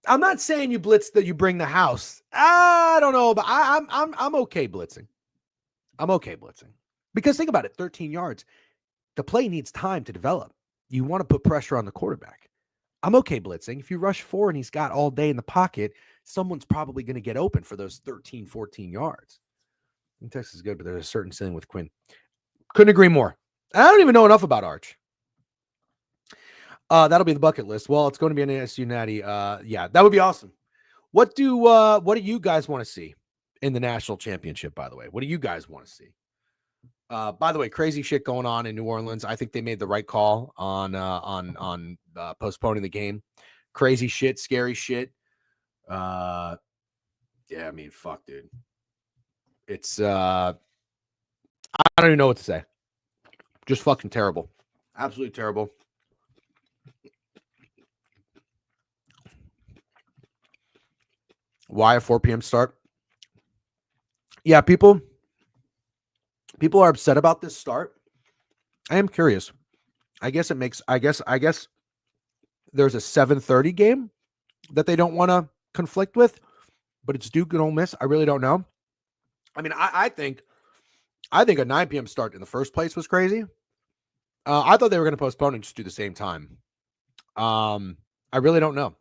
I'm not saying you blitz that you bring the house. I don't know, but I'm okay blitzing. I'm okay blitzing. Because think about it, 13 yards. The play needs time to develop. You want to put pressure on the quarterback. I'm okay blitzing. If you rush 4 and he's got all day in the pocket, someone's probably going to get open for those 13, 14 yards. I think Texas is good, but there's a certain ceiling with Quinn. Couldn't agree more. I don't even know enough about Arch. That'll be the bucket list. Well, it's going to be an ASU Natty. Yeah, that would be awesome. What do you guys want to see in the national championship, by the way? What do you guys want to see? By the way, crazy shit going on in New Orleans. I think they made the right call on postponing the game. Crazy shit, scary shit. Yeah, I mean, fuck, dude. It's I don't even know what to say. Just fucking terrible. Absolutely terrible. Why a 4 p.m. start? Yeah, people are upset about this start. I am curious. I guess there's a 7:30 game that they don't want to conflict with, but it's Duke and Ole Miss. I really don't know. I mean, I think a 9 p.m. start in the first place was crazy. I thought they were going to postpone and just do the same time. I really don't know.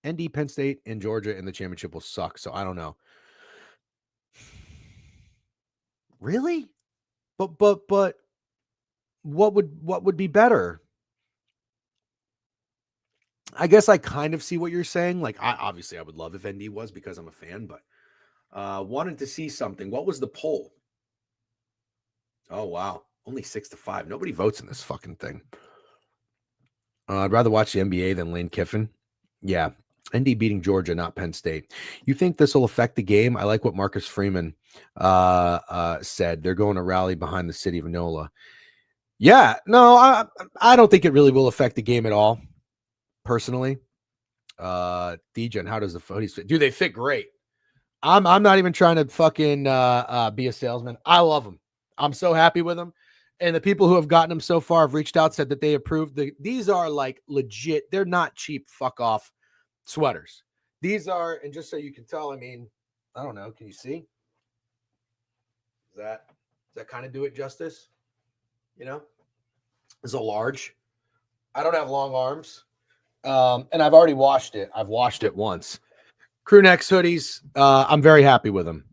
ND, Penn State, and Georgia in the championship will suck, so I don't know. Really? But what would be better? I guess I kind of see what you're saying. Like, I would love if ND was because I'm a fan, but wanted to see something. What was the poll? Oh, wow. Only 6-5. Nobody votes in this fucking thing. I'd rather watch the NBA than Lane Kiffin. Yeah. ND beating Georgia, not Penn State. You think this will affect the game? I like what Marcus Freeman said. They're going to rally behind the city of NOLA. Yeah. No, I don't think it really will affect the game at all, personally. Degen, how does the footies fit? Dude, they fit great. I'm not even trying to fucking be a salesman. I love them. I'm so happy with them. And the people who have gotten them so far have reached out, said that they approved. These are like legit. They're not cheap fuck off sweaters. These are, and just so you can tell, I mean, I don't know. Can you see? Does that kind of do it justice? You know, it's a large. I don't have long arms. And I've already washed it. I've washed it once. Crew necks hoodies. I'm very happy with them.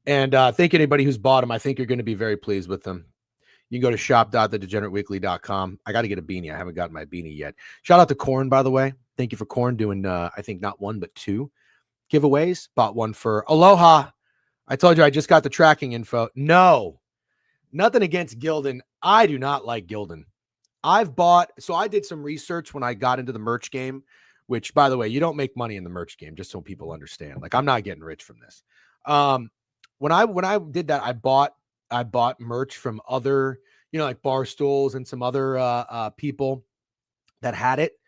And I think anybody who's bought them, I think you're going to be very pleased with them. You can go to shop.thedegenerateweekly.com. I got to get a beanie. I haven't gotten my beanie yet. Shout out to Corn, by the way. Thank you for Corn doing, I think, not one, but 2 giveaways. Bought one for Aloha. I told you I just got the tracking info. No, nothing against Gildan. I do not like Gildan. I did some research when I got into the merch game, which, by the way, you don't make money in the merch game, just so people understand. Like, I'm not getting rich from this. When I did that, I bought merch from other, like Barstools and some other people that had it,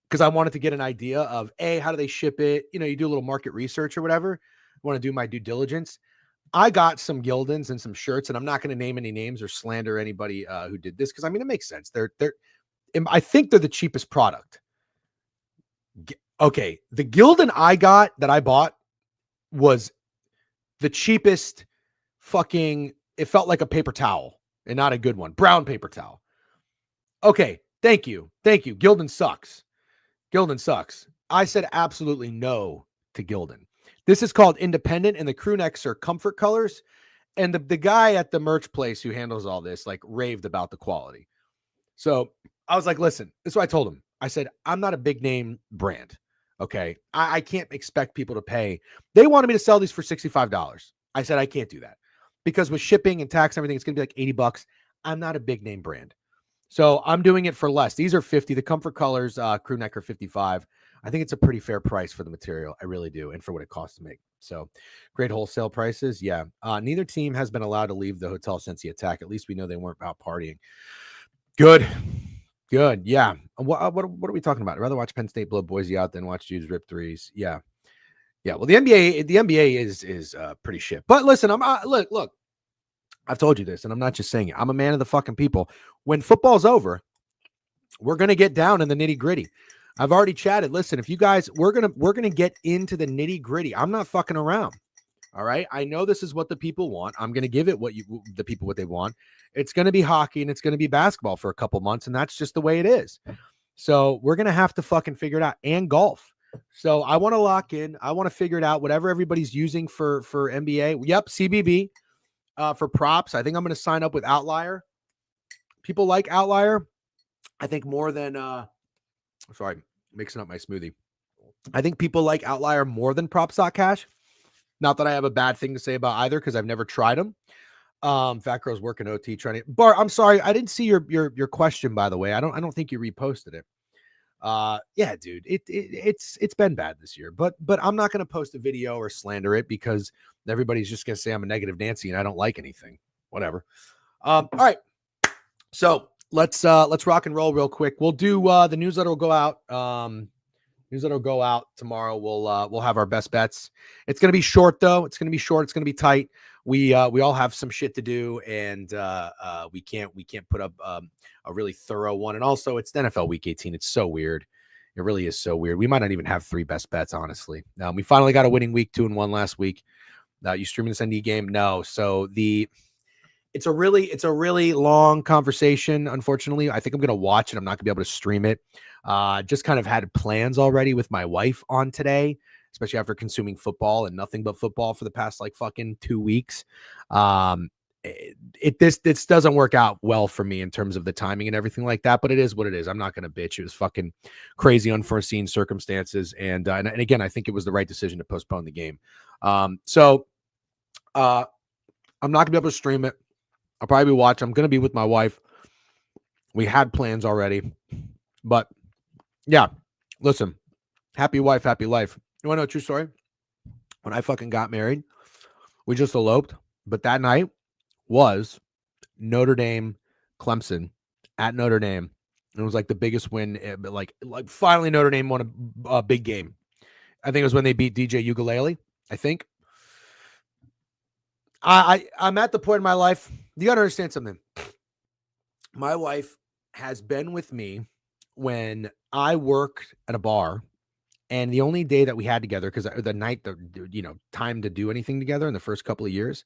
because I wanted to get an idea of how do they ship it? You do a little market research or whatever. I want to do my due diligence. I got some Gildans and some shirts, and I'm not going to name any names or slander anybody who did this, because I mean, it makes sense. I think they're the cheapest product. Okay, the Gildan that I bought was the cheapest fucking, it felt like a paper towel, and not a good one. Brown paper towel. Okay, thank you. Gildan sucks. I said absolutely no to Gildan. This is called Independent, and the crew necks are comfort colors. And the guy at the merch place who handles all this, like, raved about the quality. So I was like, listen, this is what I told him. I said, I'm not a big name brand. Okay. I can't expect people to pay. They wanted me to sell these for $65. I said, I can't do that, because with shipping and tax and everything, it's going to be like $80. I'm not a big name brand. So I'm doing it for less. These are 50. The comfort colors, crew neck, are 55. I think it's a pretty fair price for the material. I really do, and for what it costs to make. So, great wholesale prices. Yeah. Neither team has been allowed to leave the hotel since the attack. At least we know they weren't out partying. Good. Good. Yeah. What are we talking about? I'd rather watch Penn State blow Boise out than watch dudes rip threes. Yeah. Yeah. Well, the NBA is pretty shit. But listen, look. I've told you this, and I'm not just saying it. I'm a man of the fucking people. When football's over, we're gonna get down in the nitty gritty. I've already chatted. Listen, if you guys, we're gonna get into the nitty gritty. I'm not fucking around. All right. I know this is what the people want. I'm gonna give it the people what they want. It's gonna be hockey and it's gonna be basketball for a couple months, and that's just the way it is. So we're gonna have to fucking figure it out, and golf. So I want to lock in. I want to figure it out. Whatever everybody's using for NBA. Yep, CBB. For props, I think I'm going to sign up with Outlier. People like Outlier. I think more than sorry, mixing up my smoothie. I think people like Outlier more than Props.cash. Not that I have a bad thing to say about either, because I've never tried them. Fat Girl's working OT trying to. Bart, I'm sorry, I didn't see your question, by the way. I don't think you reposted it. Yeah, dude, it's been bad this year, but I'm not going to post a video or slander it, because everybody's just going to say I'm a negative Nancy and I don't like anything, whatever. All right. So let's rock and roll real quick. We'll do, the newsletter will go out. Newsletter will go out tomorrow. We'll have our best bets. It's going to be short though. It's going to be short. It's going to be tight. We all have some shit to do, and we can't put up a really thorough one. And also, it's the NFL Week 18. It's so weird. It really is so weird. We might not even have 3 best bets, honestly. We finally got a winning week, 2-1 last week. You streaming this ND game? No. So it's a really long conversation. Unfortunately, I think I'm going to watch it. I'm not going to be able to stream it. Just kind of had plans already with my wife on today, especially after consuming football and nothing but football for the past like fucking 2 weeks. This doesn't work out well for me in terms of the timing and everything like that, but it is what it is. I'm not going to bitch. It was fucking crazy, unforeseen circumstances. And again, I think it was the right decision to postpone the game. So I'm not gonna be able to stream it. I'll probably watch. I'm gonna be with my wife. We had plans already, but yeah, listen, happy wife, happy life. You want to know a true story? When I fucking got married, we just eloped, but that night was Notre Dame, Clemson at Notre Dame. It was like the biggest win. Like finally Notre Dame won a big game. I think it was when they beat DJ Ukulele. I think. I'm at the point in my life. You got to understand something. My wife has been with me when I worked at a bar, and the only day that we had together, because the night, time to do anything together in the first couple of years,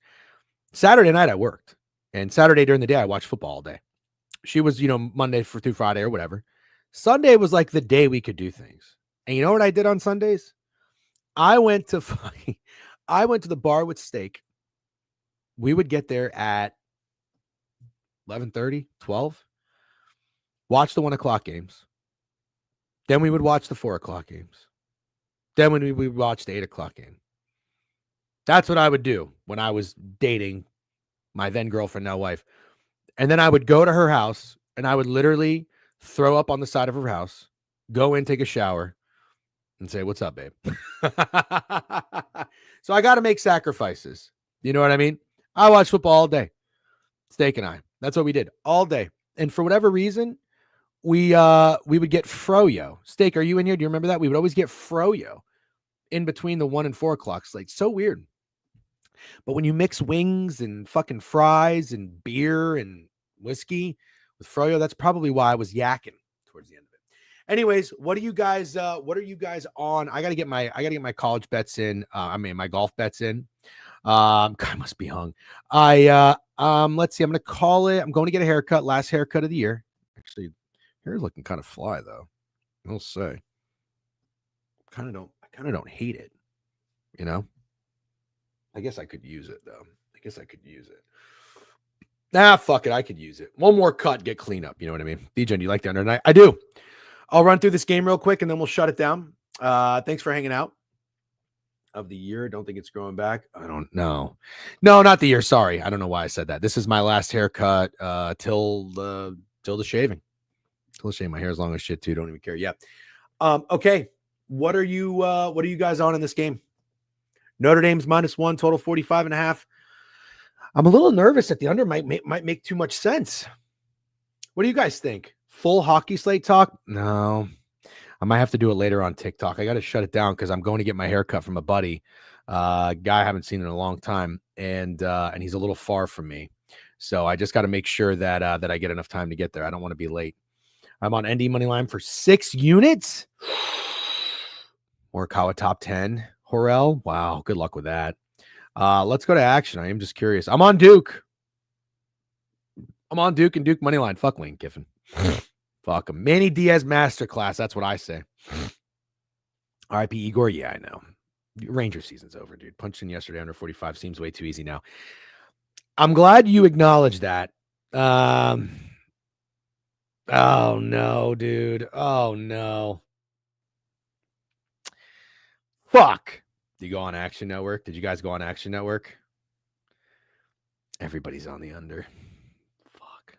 Saturday night I worked, and Saturday during the day I watched football all day. She was, Monday through Friday or whatever. Sunday was like the day we could do things. And you know what I did on Sundays? I went to the bar with steak. We would get there at 11:30, 12, watch the 1 o'clock games. Then we would watch the 4 o'clock games. Then we would watch the 8 o'clock game. That's what I would do when I was dating my then girlfriend, now wife. And then I would go to her house and I would literally throw up on the side of her house, go in, take a shower, and say, "What's up, babe?" So I got to make sacrifices. You know what I mean? I watched football all day. Steak and I. That's what we did all day. And for whatever reason, we would get froyo. Steak, are you in here? Do you remember that? We would always get froyo in between the 1 and 4 o'clocks. Like, so weird. But when you mix wings and fucking fries and beer and whiskey with froyo, that's probably why I was yakking towards the end of it. Anyways, what are you guys on? I gotta get my college bets in. My golf bets in. God, I must be hung. Let's see. I'm gonna call it. I'm going to get a haircut. Last haircut of the year. Actually, hair's looking kind of fly though. I'll say. I kind of don't hate it. I guess I could use it though. Nah, fuck it. I could use it. One more cut, get clean up. You know what I mean? DJ, do you like the under night? I do. I'll run through this game real quick and then we'll shut it down. Thanks for hanging out. Of the year, don't think it's growing back. I don't know. No, not the year. Sorry, I don't know why I said that. This is my last haircut till the shaving. Till the shaving. My hair is long as shit too. Don't even care. Yeah. Okay. What are you guys on in this game? Notre Dame's -1, total 45.5. I'm a little nervous that the under might make too much sense. What do you guys think? Full hockey slate talk? No. I might have to do it later on TikTok. I got to shut it down because I'm going to get my hair cut from a buddy, guy I haven't seen in a long time, and he's a little far from me. So I just got to make sure that I get enough time to get there. I don't want to be late. I'm on ND money line for 6 units. Morikawa top 10. Horrell. Wow. Good luck with that. Let's go to action. I am just curious. I'm on Duke. And Duke money line. Fuck Lane Kiffin. Fuck him. Manny Diaz masterclass. That's what I say. RIP Igor. Yeah, I know. Ranger season's over, dude. Punched in yesterday under 45 seems way too easy now. I'm glad you acknowledged that. Oh no, dude. Oh no. Fuck. Did you go on Action Network? Did you guys go on Action Network? Everybody's on the under. Fuck.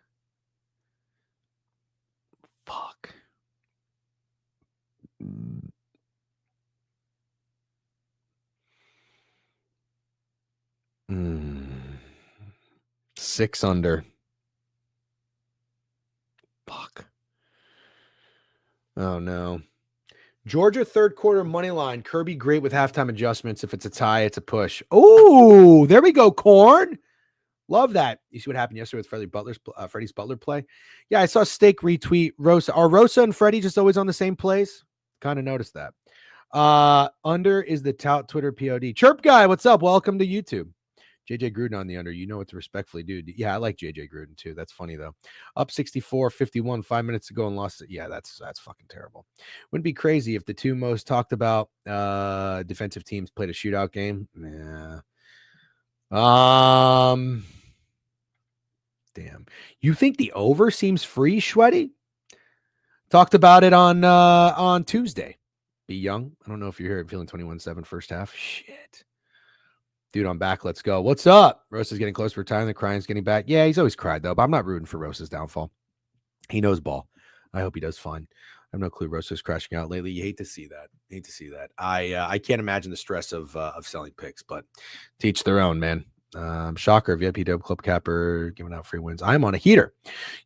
6 under. Fuck. Oh no. Georgia third quarter money line. Kirby great with halftime adjustments. If it's a tie, it's a push. Oh, there we go. Corn. Love that. You see what happened yesterday with Freddie's Butler play? Yeah, I saw Steak retweet Rosa. Are Rosa and Freddie just always on the same plays? Kind of noticed that. Under is the tout Twitter POD. Chirp guy, what's up? Welcome to YouTube. JJ Gruden on the under. You know what to respectfully do. Yeah, I like JJ Gruden too. That's funny though. Up 64-51, 5 minutes to go and lost it. Yeah, that's fucking terrible. Wouldn't be crazy if the two most talked about defensive teams played a shootout game. Yeah. Damn. You think the over seems free, Schweddy? Talked about it on Tuesday. Be young. I don't know if you're here feeling 21-7 first half. Shit. Dude, I'm back. Let's go. What's up? Rosa's getting close to retiring. The crying's getting back. Yeah, he's always cried, though, but I'm not rooting for Rosa's downfall. He knows ball. I hope he does fine. I have no clue Rosa's crashing out lately. You hate to see that. I can't imagine the stress of selling picks, but to each their own, man. Shocker, VIP Dope Club Capper giving out free wins. I'm on a heater.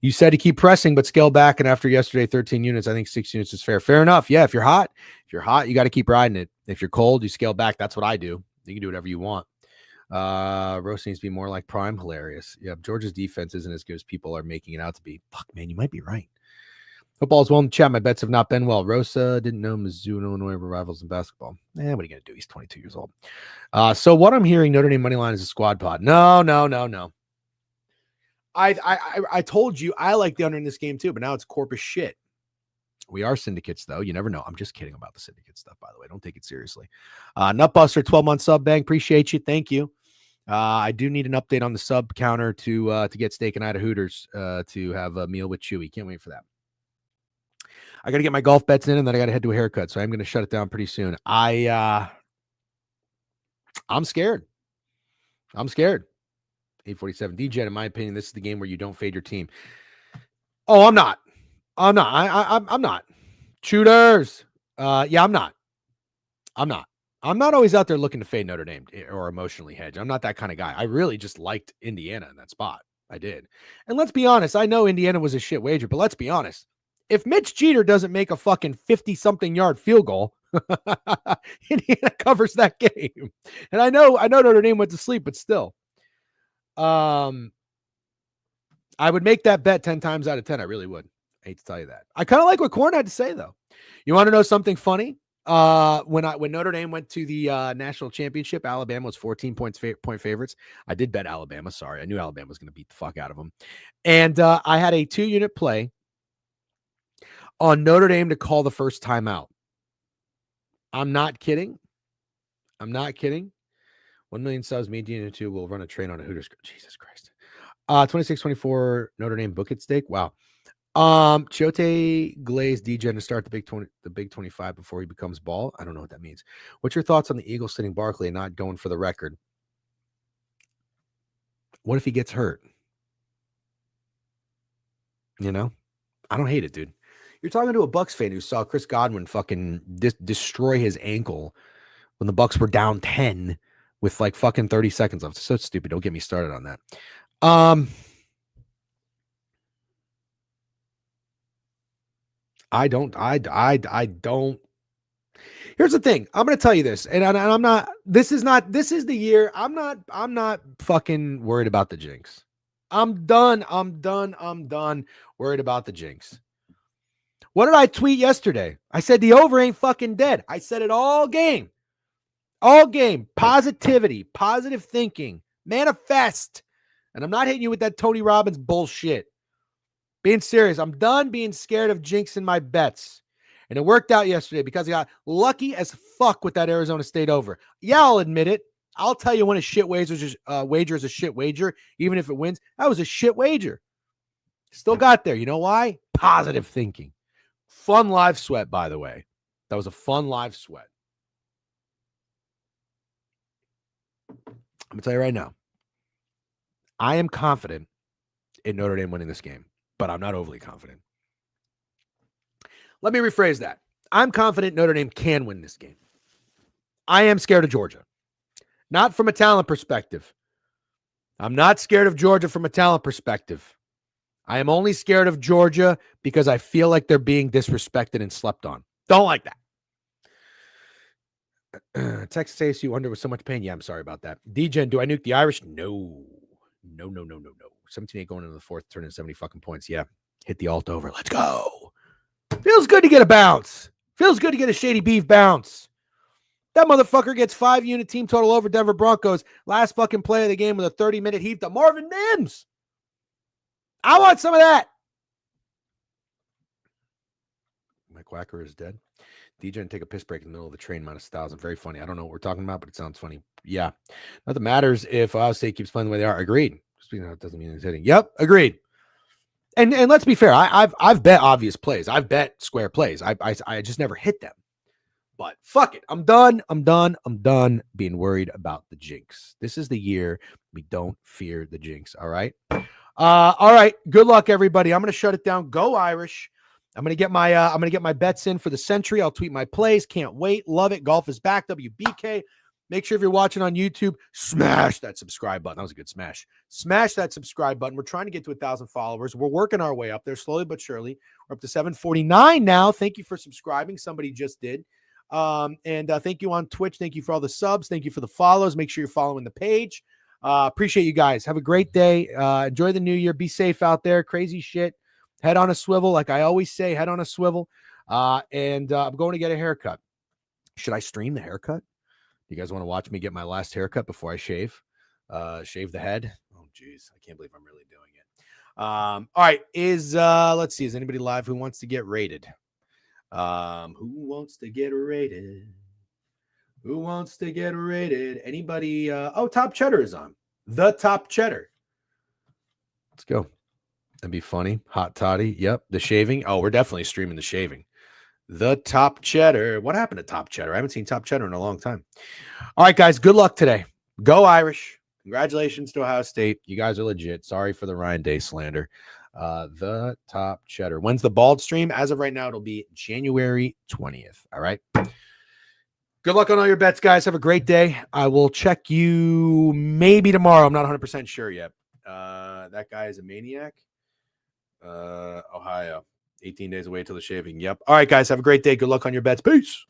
You said to keep pressing, but scale back. And after yesterday, 13 units, I think 6 units is fair. Fair enough. Yeah, if you're hot, you got to keep riding it. If you're cold, you scale back. That's what I do. You can do whatever you want. Roast needs to be more like Prime. Hilarious. Yeah, Georgia's defense isn't as good as people are making it out to be. Fuck, man, you might be right. Football's well in the chat. My bets have not been well. Rosa didn't know Mizzou and Illinois were rivals in basketball. What are you going to do? He's 22 years old. So what I'm hearing, Notre Dame money line is a squad pod. No. I told you I like the under in this game too, but now it's Corpus shit. We are syndicates, though. You never know. I'm just kidding about the syndicate stuff, by the way. Don't take it seriously. Nutbuster, 12-month sub bank. Appreciate you. Thank you. I do need an update on the sub counter to get steak and I at Hooters to have a meal with Chewy. Can't wait for that. I got to get my golf bets in, and then I got to head to a haircut, so I'm going to shut it down pretty soon. I'm scared. 847. DJ, in my opinion, this is the game where you don't fade your team. Oh, I'm not. I'm not. Shooters. Yeah, I'm not. I'm not always out there looking to fade Notre Dame or emotionally hedge. I'm not that kind of guy. I really just liked Indiana in that spot. I did. And let's be honest. I know Indiana was a shit wager, but let's be honest. If Mitch Jeter doesn't make a fucking 50-something yard field goal, Indiana covers that game. And I know Notre Dame went to sleep, but still. I would make that bet 10 times out of 10. I really would. I hate to tell you that. I kind of like what Corn had to say, though. You want to know something funny? When Notre Dame went to the national championship, Alabama was 14 point favorites. I did bet Alabama. Sorry. I knew Alabama was going to beat the fuck out of them. And I had a 2-unit play on Notre Dame to call the first timeout. I'm not kidding. 1 million subs, median 2 will run a train on a Hooters. Jesus Christ. 26-24 Notre Dame book it stake. Wow. Chote Glaze DJ to start the Big 25 before he becomes ball. I don't know what that means. What's your thoughts on the Eagles sitting Barkley and not going for the record? What if he gets hurt? You know, I don't hate it, dude. You're talking to a Bucks fan who saw Chris Godwin fucking destroy his ankle when the Bucks were down 10 with like fucking 30 seconds left. So stupid. Don't get me started on that. I don't. Here's the thing. I'm going to tell you this, and I'm not. This is the year. I'm not fucking worried about the jinx. I'm done worried about the jinx. What did I tweet yesterday? I said the over ain't fucking dead. I said it all game. All game. Positivity, positive thinking, manifest. And I'm not hitting you with that Tony Robbins bullshit. Being serious. I'm done being scared of jinxing my bets. And it worked out yesterday because I got lucky as fuck with that Arizona State over. Yeah, I'll admit it. I'll tell you when a shit wager is a shit wager, even if it wins. That was a shit wager. Still got there. You know why? Positive thinking. Fun live sweat, by the way. That was a fun live sweat. I'm going to tell you right now. I am confident in Notre Dame winning this game, but I'm not overly confident. Let me rephrase that. I'm confident Notre Dame can win this game. I am scared of Georgia. Not from a talent perspective. I'm not scared of Georgia from a talent perspective. I am only scared of Georgia because I feel like they're being disrespected and slept on. Don't like that. Texas ASU under with so much pain. Yeah, I'm sorry about that. D-Gen, do I nuke the Irish? No. 17-8 going into the fourth, turning 70 fucking points. Yeah. Hit the alt over. Let's go. Feels good to get a bounce. Feels good to get a Shady Beef bounce. That motherfucker gets 5-unit team total over Denver Broncos. Last fucking play of the game with a 30-minute heave to Marvin Mims. I want some of that. My quacker is dead. DJ and take a piss break in the middle of the train -1,000. Very funny. I don't know what we're talking about, but it sounds funny. Yeah. Nothing matters if Ohio State keeps playing the way they are. Agreed. Just because it doesn't mean it's hitting. Yep. Agreed. And let's be fair. I've bet obvious plays. I've bet square plays. I just never hit them. But fuck it. I'm done being worried about the jinx. This is the year we don't fear the jinx. All right. All right. Good luck, everybody. I'm going to shut it down. Go Irish. I'm going to get my bets in for the century. I'll tweet my plays. Can't wait. Love it. Golf is back. WBK. Make sure if you're watching on YouTube, smash that subscribe button. That was a good smash. Smash that subscribe button. We're trying to get to 1,000 followers. We're working our way up there slowly but surely. We're up to 749 now. Thank you for subscribing. Somebody just did. And thank you on Twitch. Thank you for all the subs. Thank you for the follows. Make sure you're following the page. Appreciate you guys. Have a great day. Enjoy the new year. Be safe out there. Crazy shit. Head on a swivel. Like I always say, head on a swivel. And I'm going to get a haircut. Should I stream the haircut? You guys want to watch me get my last haircut before I shave the head? Oh, geez. I can't believe I'm really doing it. All right. Let's see. Is anybody live who wants to get rated? Who wants to get rated? Who wants to get rated? Anybody? Top Cheddar is on. The Top Cheddar. Let's go. That'd be funny. Hot toddy. Yep. The shaving. Oh, we're definitely streaming the shaving. The Top Cheddar. What happened to Top Cheddar? I haven't seen Top Cheddar in a long time. All right, guys. Good luck today. Go Irish. Congratulations to Ohio State. You guys are legit. Sorry for the Ryan Day slander. The Top Cheddar. When's the bald stream? As of right now, it'll be January 20th. All right. Good luck on all your bets, guys. Have a great day. I will check you maybe tomorrow. I'm not 100% sure yet. That guy is a maniac. Ohio. 18 days away till the shaving. Yep. All right, guys. Have a great day. Good luck on your bets. Peace.